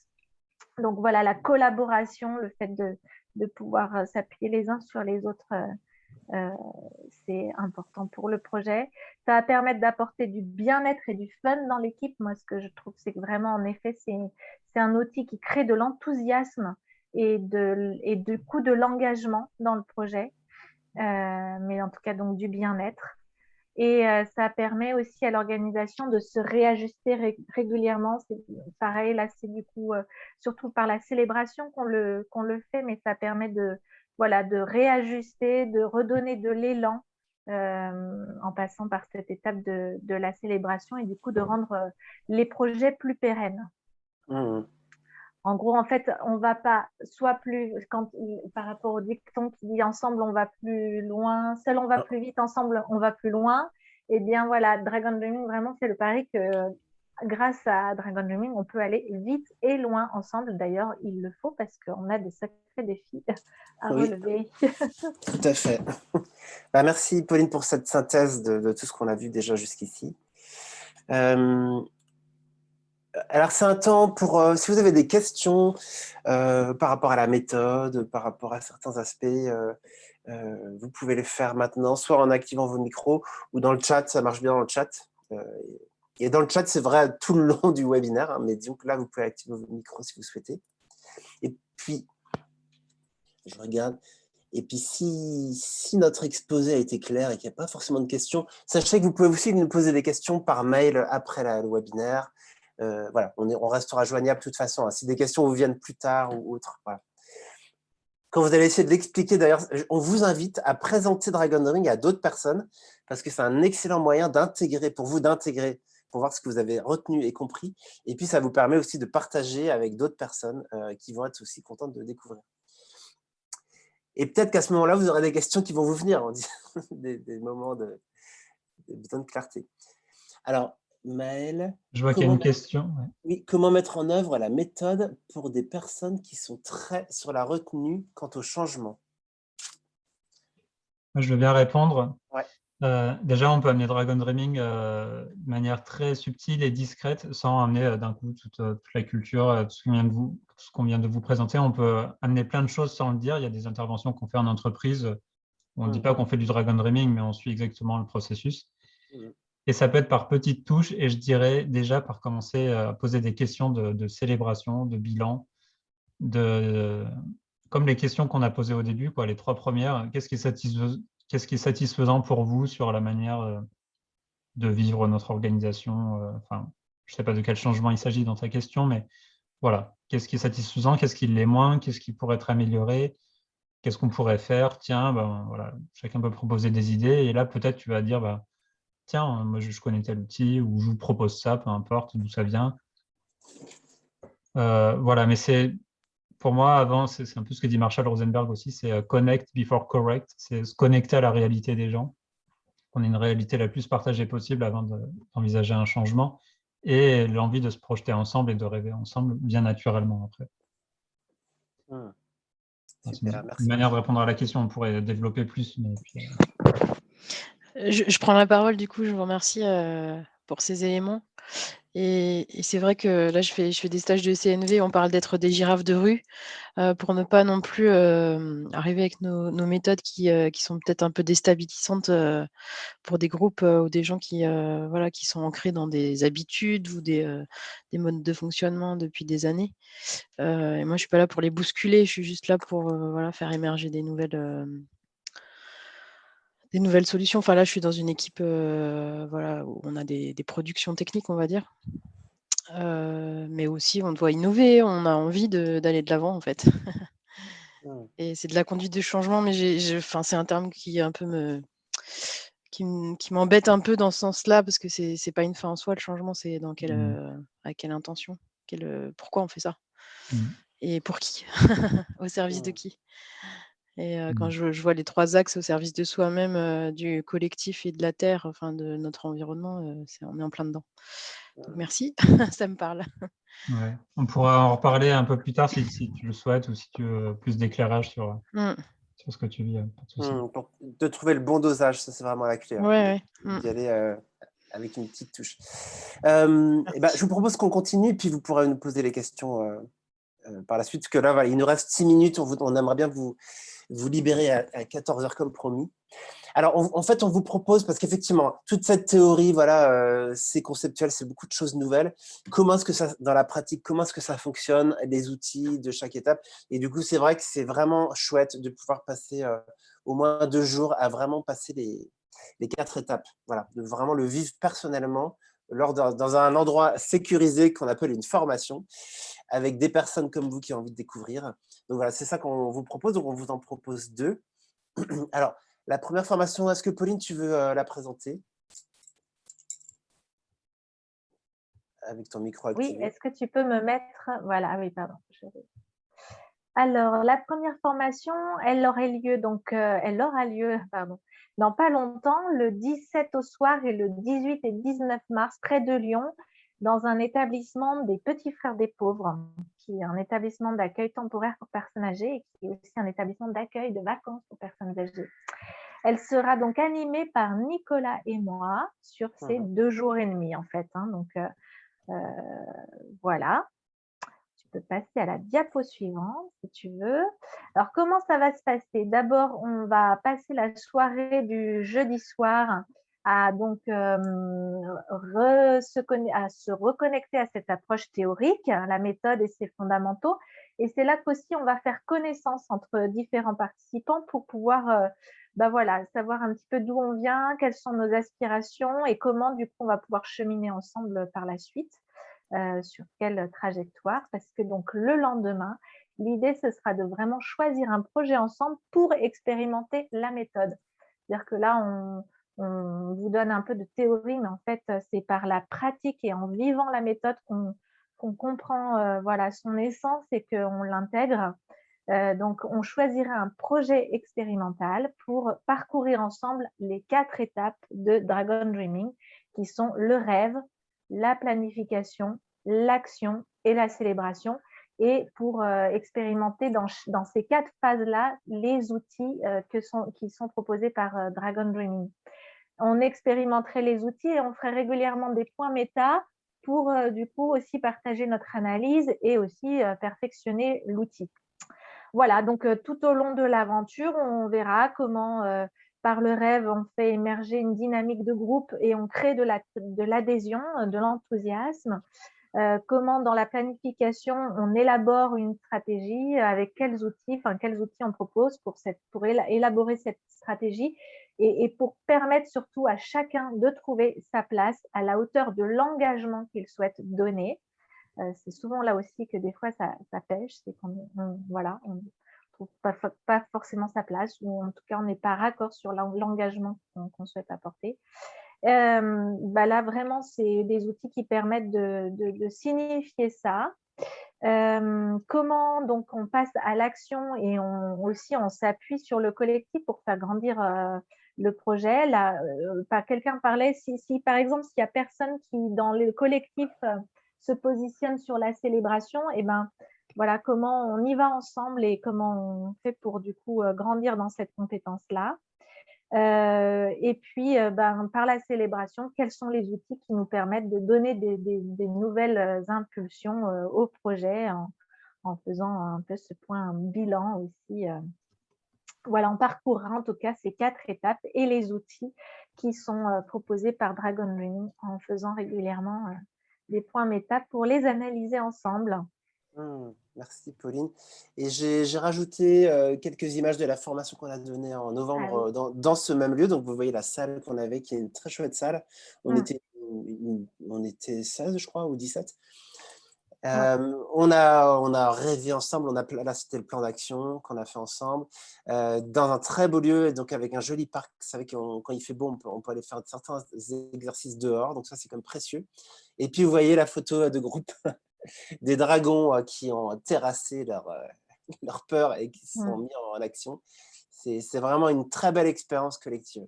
Donc voilà, la collaboration, le fait de pouvoir s'appuyer les uns sur les autres, c'est important pour le projet. Ça va permettre d'apporter du bien-être et du fun dans l'équipe. Moi, ce que je trouve, c'est que vraiment, en effet, c'est un outil qui crée de l'enthousiasme et du coup de l'engagement dans le projet, mais en tout cas donc du bien-être. Et ça permet aussi à l'organisation de se réajuster régulièrement. C'est pareil, là, c'est du coup surtout par la célébration qu'on le fait, mais ça permet de réajuster, de redonner de l'élan en passant par cette étape de la célébration et du coup de rendre les projets plus pérennes. En gros, en fait, on va pas par rapport au dicton qui dit ensemble on va plus loin, seul on va plus vite, ensemble on va plus loin. Et bien voilà, Dragon Dreaming, vraiment, c'est le pari que grâce à Dragon Dreaming, on peut aller vite et loin ensemble. D'ailleurs, il le faut parce qu'on a des sacrés défis à relever. Tout à fait. Merci Pauline pour cette synthèse de tout ce qu'on a vu déjà jusqu'ici. Alors, c'est un temps pour, si vous avez des questions par rapport à la méthode, par rapport à certains aspects, vous pouvez les faire maintenant, soit en activant vos micros ou dans le chat, ça marche bien dans le chat. Et dans le chat, c'est vrai tout le long du webinaire, hein, mais disons que là, vous pouvez activer vos micros si vous souhaitez. Et puis, je regarde. Et puis, si notre exposé a été clair et qu'il n'y a pas forcément de questions, sachez que vous pouvez aussi nous poser des questions par mail après le webinaire. Voilà, on restera joignable de toute façon. Hein. Si des questions vous viennent plus tard ou autre, voilà. Quand vous allez essayer de l'expliquer, d'ailleurs, on vous invite à présenter Dragon Ring à d'autres personnes parce que c'est un excellent moyen d'intégrer, pour voir ce que vous avez retenu et compris. Et puis, ça vous permet aussi de partager avec d'autres personnes qui vont être aussi contentes de découvrir. Et peut-être qu'à ce moment-là, vous aurez des questions qui vont vous venir, des moments de besoin de clarté. Alors, Maëlle, je vois qu'il y a une question. Ouais. Oui, comment mettre en œuvre la méthode pour des personnes qui sont très sur la retenue quant au changement? Je veux bien répondre. Ouais. Déjà, on peut amener Dragon Dreaming de manière très subtile et discrète, sans amener d'un coup toute la culture, tout ce qu'on vient de vous présenter. On peut amener plein de choses sans le dire. Il y a des interventions qu'on fait en entreprise. On ne dit pas qu'on fait du Dragon Dreaming, mais on suit exactement le processus. Et ça peut être par petites touches, et je dirais déjà par commencer à poser des questions de célébration, de bilan, comme les questions qu'on a posées au début, les 3 premières. Qu'est-ce qui est satisfaisant pour vous sur la manière de vivre notre organisation? Je ne sais pas de quel changement il s'agit dans ta question, mais voilà, qu'est-ce qui est satisfaisant, qu'est-ce qui l'est moins, qu'est-ce qui pourrait être amélioré, qu'est-ce qu'on pourrait faire, tiens, ben, voilà, chacun peut proposer des idées, et là, peut-être, tu vas dire, bah, tiens, moi, je connais tel outil, ou je vous propose ça, peu importe d'où ça vient. Voilà, mais pour moi, avant, c'est un peu ce que dit Marshall Rosenberg aussi, c'est connect before correct, c'est se connecter à la réalité des gens, qu'on ait une réalité la plus partagée possible avant d'envisager un changement, et l'envie de se projeter ensemble et de rêver ensemble, bien naturellement après. C'est Super, une merci. manière de répondre à la question, on pourrait développer plus, mais puis, Je prends la parole, du coup, je vous remercie pour ces éléments. Et c'est vrai que là, je fais des stages de CNV, on parle d'être des girafes de rue, pour ne pas non plus arriver avec nos méthodes qui sont peut-être un peu déstabilisantes pour des groupes ou des gens voilà, qui sont ancrés dans des habitudes ou des modes de fonctionnement depuis des années. Et moi, je ne suis pas là pour les bousculer, je suis juste là pour voilà, faire émerger des nouvelles solutions. Enfin, là, je suis dans une équipe voilà, où on a des productions techniques, on va dire. Mais aussi, on doit innover, on a envie d'aller de l'avant, en fait. Et c'est de la conduite du changement, mais c'est un terme qui un peu qui m'embête un peu dans ce sens-là, parce que c'est pas une fin en soi, le changement, c'est dans à quelle intention, pourquoi on fait ça et pour qui, au service de qui. Et quand je vois les 3 axes au service de soi-même, du collectif et de la terre, enfin de notre environnement, on est en plein dedans. Donc merci, ça me parle. ouais. On pourra en reparler un peu plus tard si tu le souhaites, ou si tu veux plus d'éclairage sur ce que tu vis, pas de souci. De trouver le bon dosage, ça c'est vraiment la clé. Ouais. D'y aller avec une petite touche. Et ben, je vous propose qu'on continue, puis vous pourrez nous poser les questions par la suite, parce que là, voilà, il nous reste 6 minutes, on aimerait bien vous libérer à 14h comme promis. Alors, en fait, on vous propose, parce qu'effectivement, toute cette théorie, voilà, c'est conceptuel, c'est beaucoup de choses nouvelles. Comment est-ce que ça, dans la pratique, comment est-ce que ça fonctionne, les outils de chaque étape? Et du coup, c'est vrai que c'est vraiment chouette de pouvoir passer au moins 2 jours à vraiment passer les 4 étapes. Voilà, de vraiment le vivre personnellement dans un endroit sécurisé qu'on appelle une formation, avec des personnes comme vous qui ont envie de découvrir. Donc voilà, c'est ça qu'on vous propose. Donc on vous en propose 2. Alors, la première formation, est-ce que Pauline, tu veux la présenter? Avec ton micro activé. Oui, est-ce que tu peux me mettre… Voilà, oui, pardon. Alors, la première formation, elle aura lieu dans pas longtemps, le 17 au soir et le 18 et 19 mars, près de Lyon, dans un établissement des Petits Frères des Pauvres, qui est un établissement d'accueil temporaire pour personnes âgées et qui est aussi un établissement d'accueil de vacances pour personnes âgées. Elle sera donc animée par Nicolas et moi sur ces 2 jours et demi, en fait. Donc, voilà. Tu peux passer à la diapo suivante, si tu veux. Alors, comment ça va se passer? D'abord, on va passer la soirée du jeudi soir à donc se reconnecter à cette approche théorique, la méthode et ses fondamentaux. Et c'est là qu'aussi on va faire connaissance entre différents participants pour pouvoir savoir un petit peu d'où on vient, quelles sont nos aspirations et comment du coup on va pouvoir cheminer ensemble par la suite. Sur quelle trajectoire, parce que donc le lendemain, l'idée ce sera de vraiment choisir un projet ensemble pour expérimenter la méthode. C'est-à-dire que là, on vous donne un peu de théorie, mais en fait, c'est par la pratique et en vivant la méthode qu'on comprend voilà, son essence et qu'on l'intègre. Donc, on choisira un projet expérimental pour parcourir ensemble les 4 étapes de Dragon Dreaming, qui sont le rêve, la planification, l'action et la célébration. Et pour expérimenter dans ces 4 phases-là, les outils qui sont proposés par Dragon Dreaming. On expérimenterait les outils et on ferait régulièrement des points méta pour du coup aussi partager notre analyse et aussi perfectionner l'outil. Voilà, donc tout au long de l'aventure, on verra comment, par le rêve, on fait émerger une dynamique de groupe et on crée de l'adhésion, de l'enthousiasme. Comment, dans la planification, on élabore une stratégie, avec quels outils on propose pour élaborer cette stratégie et pour permettre surtout à chacun de trouver sa place à la hauteur de l'engagement qu'il souhaite donner. C'est souvent là aussi que des fois ça pêche, c'est voilà, on trouve pas forcément sa place, ou en tout cas on n'est pas raccord sur l'engagement qu'on souhaite apporter. Là vraiment c'est des outils qui permettent de signifier ça. Comment donc on passe à l'action, et on s'appuie sur le collectif pour faire grandir le projet. Là, quelqu'un parlait, si par exemple s'il y a personne qui dans le collectif se positionne sur la célébration, et ben voilà comment on y va ensemble et comment on fait pour du coup grandir dans cette compétence-là. Et puis par la célébration, quels sont les outils qui nous permettent de donner des nouvelles impulsions au projet, en faisant un peu ce point bilan aussi. Voilà, on parcourra en tout cas ces 4 étapes et les outils qui sont proposés par Dragon Dreaming, en faisant régulièrement des points méta pour les analyser ensemble. Merci Pauline. Et j'ai rajouté quelques images de la formation qu'on a donnée en novembre dans ce même lieu. Donc vous voyez la salle qu'on avait, qui est une très chouette salle. On était 16, je crois, ou 17. On a rêvé ensemble, là c'était le plan d'action qu'on a fait ensemble, dans un très beau lieu, et donc avec un joli parc. Vous savez, quand il fait beau, on peut aller faire certains exercices dehors, donc ça c'est comme précieux. Et puis vous voyez la photo de groupe des dragons qui ont terrassé leur peur et qui se sont mis en action. C'est vraiment une très belle expérience collective.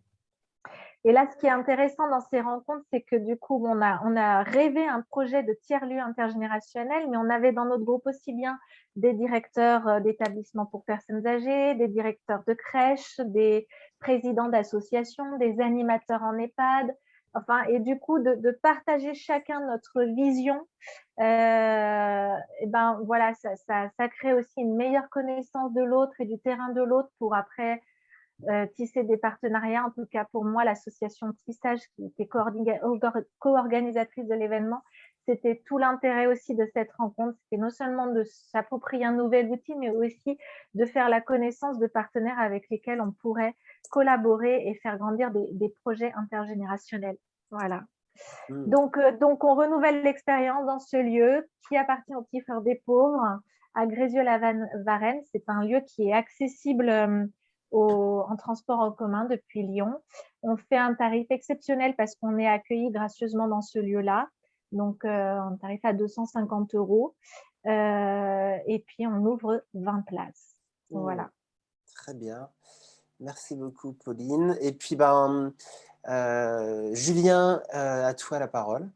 Et là, ce qui est intéressant dans ces rencontres, c'est que du coup, on a rêvé un projet de tiers-lieu intergénérationnel, mais on avait dans notre groupe aussi bien des directeurs d'établissements pour personnes âgées, des directeurs de crèches, des présidents d'associations, des animateurs en EHPAD. Enfin, et du coup, de partager chacun notre vision, et ben voilà, ça crée aussi une meilleure connaissance de l'autre et du terrain de l'autre, pour après tisser des partenariats. En tout cas, pour moi, l'association Tissage, qui était co-organisatrice de l'événement, c'était tout l'intérêt aussi de cette rencontre. C'était non seulement de s'approprier un nouvel outil, mais aussi de faire la connaissance de partenaires avec lesquels on pourrait collaborer et faire grandir des projets intergénérationnels. Voilà. Donc, on renouvelle l'expérience dans ce lieu qui appartient au Petit Frère des Pauvres, à Grézieux-la-Varenne. C'est un lieu qui est accessible en transport en commun depuis Lyon. On fait un tarif exceptionnel parce qu'on est accueilli gracieusement dans ce lieu-là. Donc, un tarif à 250 €. Et puis, on ouvre 20 places. Voilà. Très bien. Merci beaucoup, Pauline. Et puis, Julien, à toi la parole.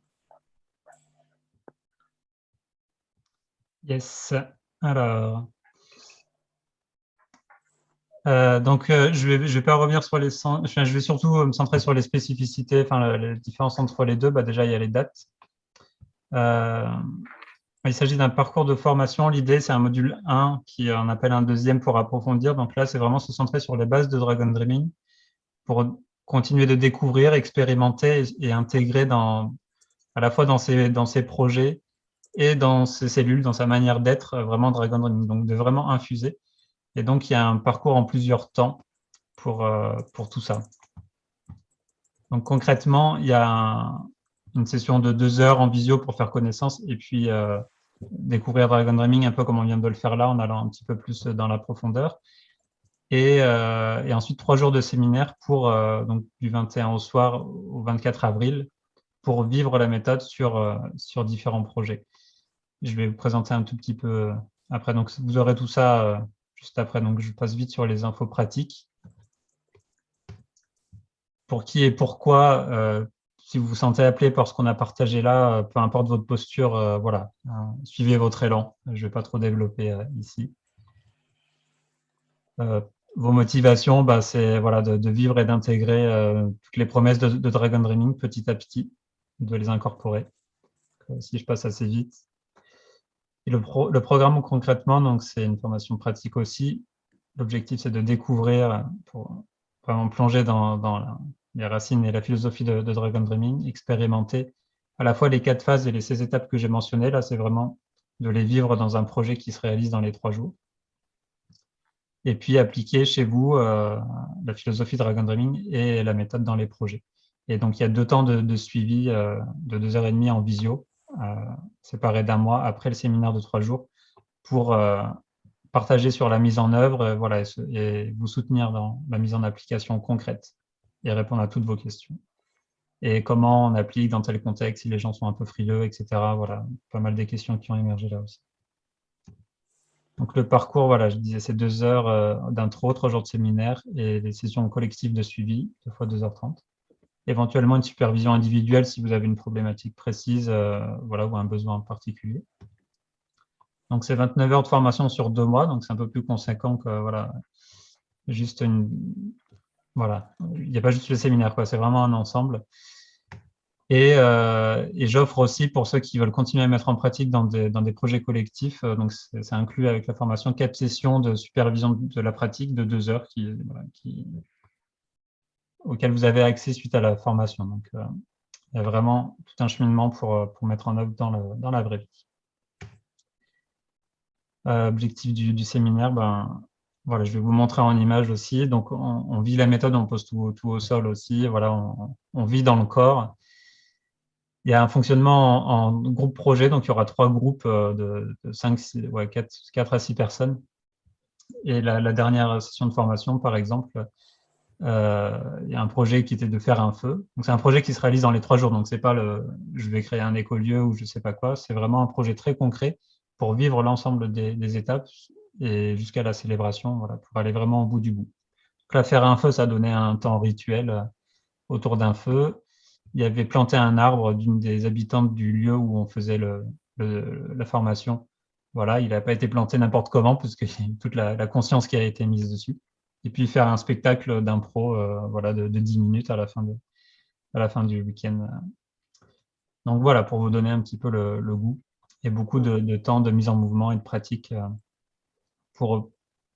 Yes. Alors, je vais pas revenir sur je vais surtout me centrer sur les spécificités, enfin les différences entre les deux. Déjà, il y a les dates. Il s'agit d'un parcours de formation. L'idée, c'est un module 1 qui en appelle un deuxième pour approfondir. Donc là, c'est vraiment se centrer sur les bases de Dragon Dreaming pour continuer de découvrir, expérimenter et intégrer à la fois dans ses projets et dans ses cellules, dans sa manière d'être, vraiment Dragon Dreaming. Donc, de vraiment infuser. Et donc, il y a un parcours en plusieurs temps pour tout ça. Donc, concrètement, il y a une session de 2 heures en visio pour faire connaissance et puis découvrir Dragon Dreaming un peu comme on vient de le faire là, en allant un petit peu plus dans la profondeur. Et ensuite, 3 jours de séminaire donc du 21 au soir au 24 avril pour vivre la méthode sur différents projets. Je vais vous présenter un tout petit peu après. Donc, vous aurez tout ça juste après. Donc, je passe vite sur les infos pratiques. Pour qui et pourquoi, si vous vous sentez appelé par ce qu'on a partagé là, peu importe votre posture, voilà, suivez votre élan. Je ne vais pas trop développer ici. Vos motivations, c'est voilà, de vivre et d'intégrer toutes les promesses de Dragon Dreaming petit à petit, de les incorporer. Si je passe assez vite. Et le programme concrètement, donc c'est une formation pratique aussi. L'objectif, c'est de découvrir, pour vraiment plonger dans les racines et la philosophie de Dragon Dreaming, expérimenter à la fois les 4 phases et les 16 étapes que j'ai mentionnées. Là, c'est vraiment de les vivre dans un projet qui se réalise dans les 3 jours. Et puis appliquer chez vous la philosophie Dragon Dreaming et la méthode dans les projets. Et donc, il y a 2 temps de suivi de 2h30 en visio séparé d'un mois après le séminaire de 3 jours pour partager sur la mise en œuvre, voilà, et vous soutenir dans la mise en application concrète et répondre à toutes vos questions. Et comment on applique dans tel contexte, si les gens sont un peu frileux, etc. Voilà, pas mal des questions qui ont émergé là aussi. Donc le parcours, voilà, je disais, c'est 2 heures d'intro, 3 jours de séminaire et des sessions collectives de suivi, 2 fois 2h30. Éventuellement une supervision individuelle si vous avez une problématique précise, voilà, ou un besoin particulier. Donc c'est 29 heures de formation sur 2 mois, donc c'est un peu plus conséquent que voilà, juste une. Voilà, il n'y a pas juste le séminaire, quoi, c'est vraiment un ensemble. Et j'offre aussi pour ceux qui veulent continuer à mettre en pratique dans des projets collectifs, donc c'est inclus avec la formation 4 sessions de supervision de la pratique de 2 heures auxquelles vous avez accès suite à la formation. Donc il y a vraiment tout un cheminement pour mettre en œuvre dans la vraie vie. Objectif du séminaire, voilà, je vais vous montrer en image aussi. Donc on vit la méthode, on pose tout au sol aussi. Voilà, on vit dans le corps. Il y a un fonctionnement en groupe projet, donc il y aura 3 groupes de 5, 6, 4 à 6 personnes. Et la dernière session de formation, par exemple, il y a un projet qui était de faire un feu. Donc c'est un projet qui se réalise dans les 3 jours. Donc c'est pas je vais créer un écolieu ou je sais pas quoi. C'est vraiment un projet très concret pour vivre l'ensemble des étapes et jusqu'à la célébration, voilà, pour aller vraiment au bout du bout. Donc là, faire un feu, ça donnait un temps rituel autour d'un feu. Il y avait planté un arbre d'une des habitantes du lieu où on faisait la formation. Voilà, il n'a pas été planté n'importe comment, puisqu'il y a toute la conscience qui a été mise dessus. Et puis faire un spectacle d'impro voilà, de 10 minutes à la fin du week-end. Donc voilà, pour vous donner un petit peu le goût. Et beaucoup de temps de mise en mouvement et de pratique pour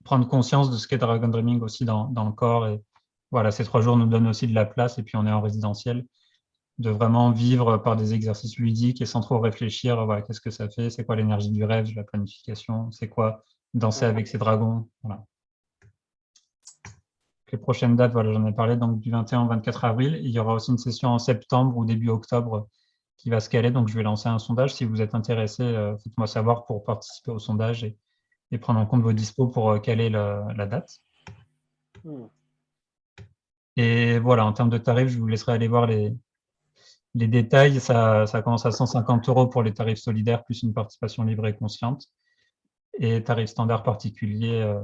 prendre conscience de ce qu'est Dragon Dreaming aussi dans le corps. Et voilà, ces 3 jours nous donnent aussi de la place, et puis on est en résidentiel, de vraiment vivre par des exercices ludiques et sans trop réfléchir, voilà, qu'est-ce que ça fait, c'est quoi l'énergie du rêve, de la planification, c'est quoi danser avec ces dragons. Voilà. Les prochaines dates, voilà, j'en ai parlé, donc du 21 au 24 avril. Il y aura aussi une session en septembre ou début octobre qui va se caler, donc je vais lancer un sondage. Si vous êtes intéressé, faites-moi savoir pour participer au sondage et prendre en compte vos dispos pour caler la date. Et voilà, en termes de tarifs, je vous laisserai aller voir les détails. Ça commence à 150 € pour les tarifs solidaires, plus une participation libre et consciente. Et tarif standard particulier,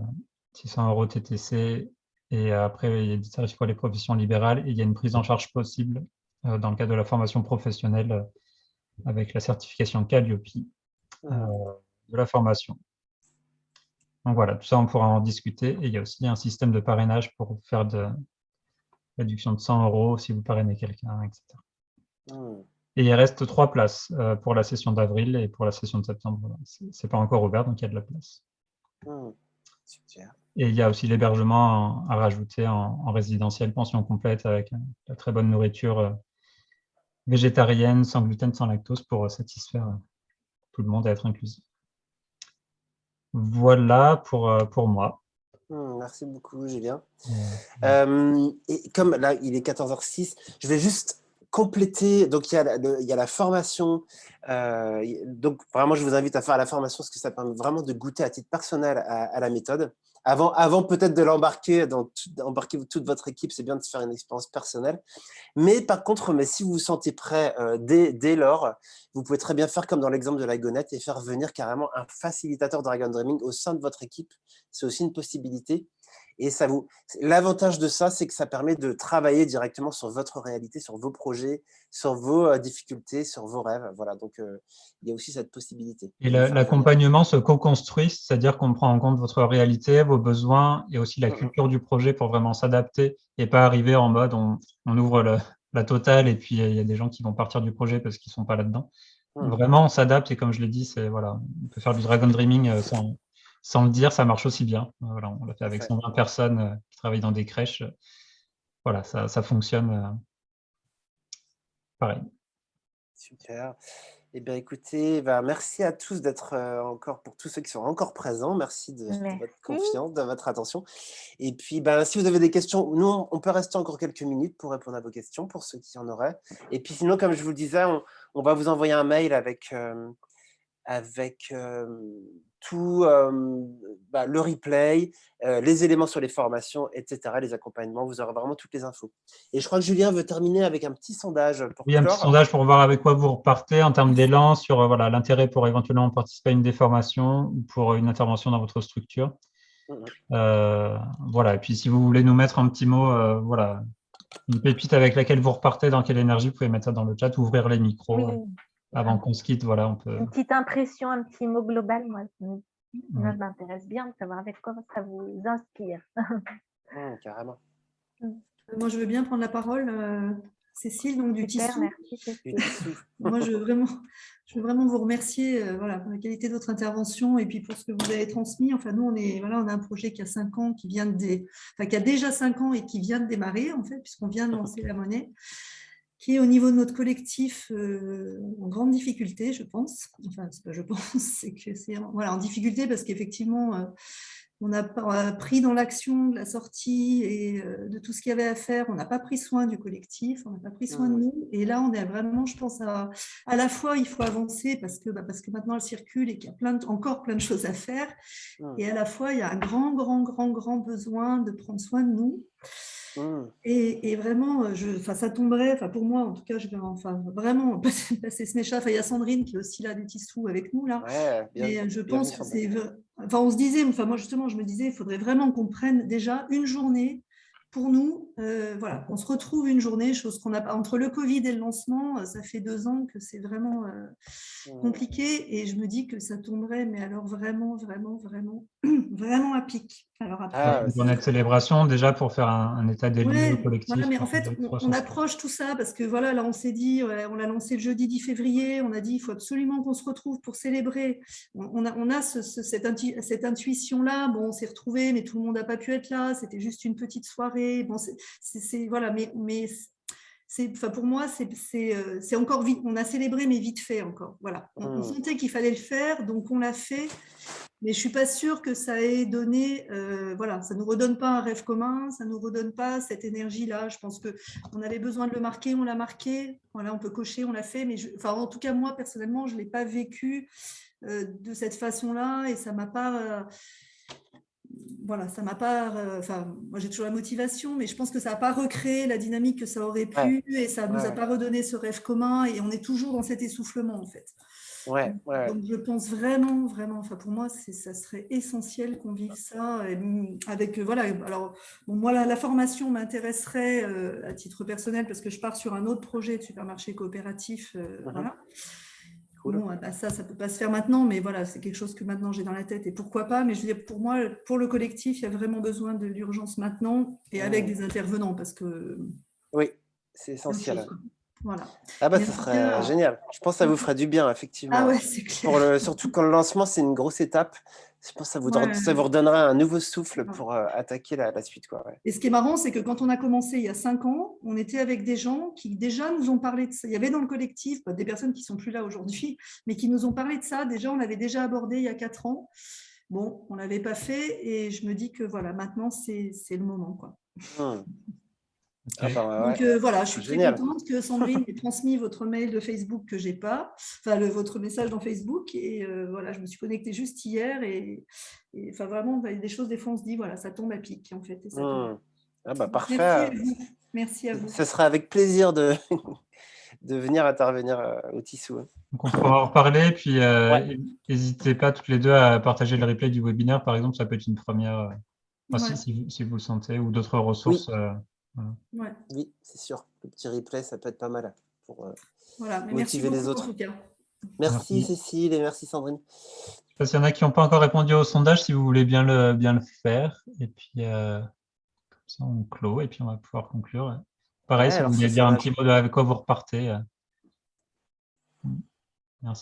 600 € TTC. Et après, il y a des tarifs pour les professions libérales. Et il y a une prise en charge possible dans le cadre de la formation professionnelle avec la certification Calliope de la formation. Donc voilà, tout ça, on pourra en discuter. Et il y a aussi un système de parrainage pour faire de réduction de 100 € si vous parrainez quelqu'un, etc. Et il reste 3 places pour la session d'avril et pour la session de septembre. Voilà. C'est pas encore ouvert, donc il y a de la place. Super. Et il y a aussi l'hébergement à rajouter en résidentiel, pension complète avec la très bonne nourriture végétarienne, sans gluten, sans lactose pour satisfaire tout le monde et être inclusif. Voilà pour moi. Merci beaucoup, Julien. Et comme là, il est 14h06, je vais juste compléter. Donc, il y a la formation. Donc, vraiment, je vous invite à faire la formation parce que ça permet vraiment de goûter à titre personnel à la méthode. Avant peut-être de l'embarquer, embarquer toute votre équipe, c'est bien de se faire une expérience personnelle. Mais par contre, si vous vous sentez prêt dès lors, vous pouvez très bien faire comme dans l'exemple de la gonette et faire venir carrément un facilitateur Dragon Dreaming au sein de votre équipe. C'est aussi une possibilité. Et l'avantage de ça, c'est que ça permet de travailler directement sur votre réalité, sur vos projets, sur vos difficultés, sur vos rêves. Voilà, donc il y a aussi cette possibilité. Et l'accompagnement se co-construit, c'est-à-dire qu'on prend en compte votre réalité, vos besoins et aussi la culture du projet pour vraiment s'adapter et pas arriver en mode on ouvre la totale et puis il y a des gens qui vont partir du projet parce qu'ils ne sont pas là-dedans. Vraiment, on s'adapte et comme je l'ai dit, voilà, on peut faire du Dragon Dreaming sans le dire, ça marche aussi bien. Voilà, on l'a fait avec 120 personnes qui travaillent dans des crèches. Voilà, ça fonctionne pareil. Super. Eh bien, écoutez, merci à tous d'être encore, pour tous ceux qui sont encore présents, merci de votre Merci. confiance, de votre attention. Et puis, si vous avez des questions, nous, on peut rester encore quelques minutes pour répondre à vos questions, pour ceux qui en auraient. Et puis, sinon, comme je vous le disais, on va vous envoyer un mail avec tout le replay, les éléments sur les formations, etc., les accompagnements. Vous aurez vraiment toutes les infos. Et je crois que Julien veut terminer avec un petit sondage pour Oui, un petit clore. sondage pour voir avec quoi vous repartez en termes d'élan sur voilà, l'intérêt pour éventuellement participer à une des formations ou pour une intervention dans votre structure. Voilà. Et puis, si vous voulez nous mettre un petit mot, voilà, une pépite avec laquelle vous repartez, dans quelle énergie, vous pouvez mettre ça dans le chat, ouvrir les micros Oui. avant qu'on se quitte. Voilà, on peut. Une petite impression, un petit mot global, moi, ça m'intéresse bien de savoir avec quoi ça vous inspire. Carrément. Moi, je veux bien prendre la parole, Cécile, donc du Super, Tissou. merci Cécile. Moi, je veux vraiment vous remercier voilà, pour la qualité de votre intervention et puis pour ce que vous avez transmis. Enfin, nous, on a un projet qui a 5 ans, qui a déjà 5 ans et qui vient de démarrer, en fait, puisqu'on vient de lancer la monnaie, qui est au niveau de notre collectif en grande difficulté, je pense. Enfin, c'est pas je pense, c'est que c'est en difficulté parce qu'effectivement, on n'a pas pris dans l'action de la sortie et de tout ce qu'il y avait à faire. On n'a pas pris soin du collectif, on n'a pas pris soin de nous. Et là, on est vraiment, je pense, à la fois, il faut avancer parce que maintenant, elle circule et qu'il y a encore plein de choses à faire. Et à la fois, il y a un grand besoin de prendre soin de nous. Et vraiment, ça tomberait, pour moi, en tout cas, je vais vraiment passer ce message. Il y a Sandrine qui est aussi là du Tissou avec nous, là. Mais je pense que c'est... on se disait, moi, justement, je me disais, il faudrait vraiment qu'on prenne déjà une journée pour nous. Voilà, on se retrouve une journée, chose qu'on n'a pas... Entre le Covid et le lancement, ça fait 2 ans que c'est vraiment compliqué. Et je me dis que ça tomberait, mais alors vraiment à pic. Alors après, Une journée de célébration, déjà, pour faire un état des lieux collectif. Voilà, mais en fait, on approche tout ça parce que voilà, là, on s'est dit, on l'a lancé le jeudi 10 février, on a dit, il faut absolument qu'on se retrouve pour célébrer. On a cette intuition-là, bon, on s'est retrouvés, mais tout le monde n'a pas pu être là, c'était juste une petite soirée. Bon, voilà, mais pour moi, c'est encore vite. On a célébré, mais vite fait encore. Voilà. On sentait qu'il fallait le faire, donc on l'a fait. Mais je ne suis pas sûre que ça ait donné, voilà, ça ne nous redonne pas un rêve commun, ça ne nous redonne pas cette énergie-là. Je pense qu'on avait besoin de le marquer, on l'a marqué, voilà, on peut cocher, on l'a fait, mais en tout cas, moi, personnellement, je ne l'ai pas vécu de cette façon-là et ça ne m'a pas... voilà, ça m'a pas... moi, j'ai toujours la motivation, mais je pense que ça n'a pas recréé la dynamique que ça aurait pu et ça ne nous a pas redonné ce rêve commun et on est toujours dans cet essoufflement, en fait. Donc, je pense vraiment, pour moi, ça serait essentiel qu'on vive ça avec, voilà, alors, bon, moi, la formation m'intéresserait à titre personnel parce que je pars sur un autre projet de supermarché coopératif, voilà. Cool. Bon, ça ne peut pas se faire maintenant, mais voilà, c'est quelque chose que maintenant j'ai dans la tête et pourquoi pas, mais je veux dire, pour moi, pour le collectif, il y a vraiment besoin de l'urgence maintenant et avec des intervenants parce que... Oui, c'est essentiel. Voilà. Ça serait génial. Je pense que ça vous ferait du bien, effectivement. Ah ouais, c'est clair. Surtout quand le lancement, c'est une grosse étape. Je pense que ça vous redonnera un nouveau souffle pour attaquer la suite. Et ce qui est marrant, c'est que quand on a commencé il y a 5 ans, on était avec des gens qui déjà nous ont parlé de ça. Il y avait dans le collectif des personnes qui ne sont plus là aujourd'hui, mais qui nous ont parlé de ça. Déjà, on l'avait déjà abordé il y a 4 ans. Bon, on ne l'avait pas fait et je me dis que voilà, maintenant, c'est le moment, quoi. Donc voilà, je suis très contente que Sandrine ait transmis votre mail de Facebook que je n'ai pas, votre message dans Facebook et voilà, je me suis connectée juste hier et vraiment, des choses, des fois on se dit, voilà, ça tombe à pic en fait. Et ça tombe. Parfait. Merci à vous. Ce sera avec plaisir de venir intervenir au Tissou. Donc on pourra en reparler, puis n'hésitez pas toutes les deux à partager le replay du webinaire, par exemple, ça peut être une première, si vous le sentez, ou d'autres ressources. Oui, c'est sûr. Le petit replay, ça peut être pas mal pour motiver les autres. En tout cas. Merci Cécile et merci Sandrine. Je ne sais pas s'il y en a qui n'ont pas encore répondu au sondage, si vous voulez bien le faire. Et puis, comme ça, on clôt et puis on va pouvoir conclure. Pareil, si vous voulez dire un petit mot avec quoi vous repartez. Merci.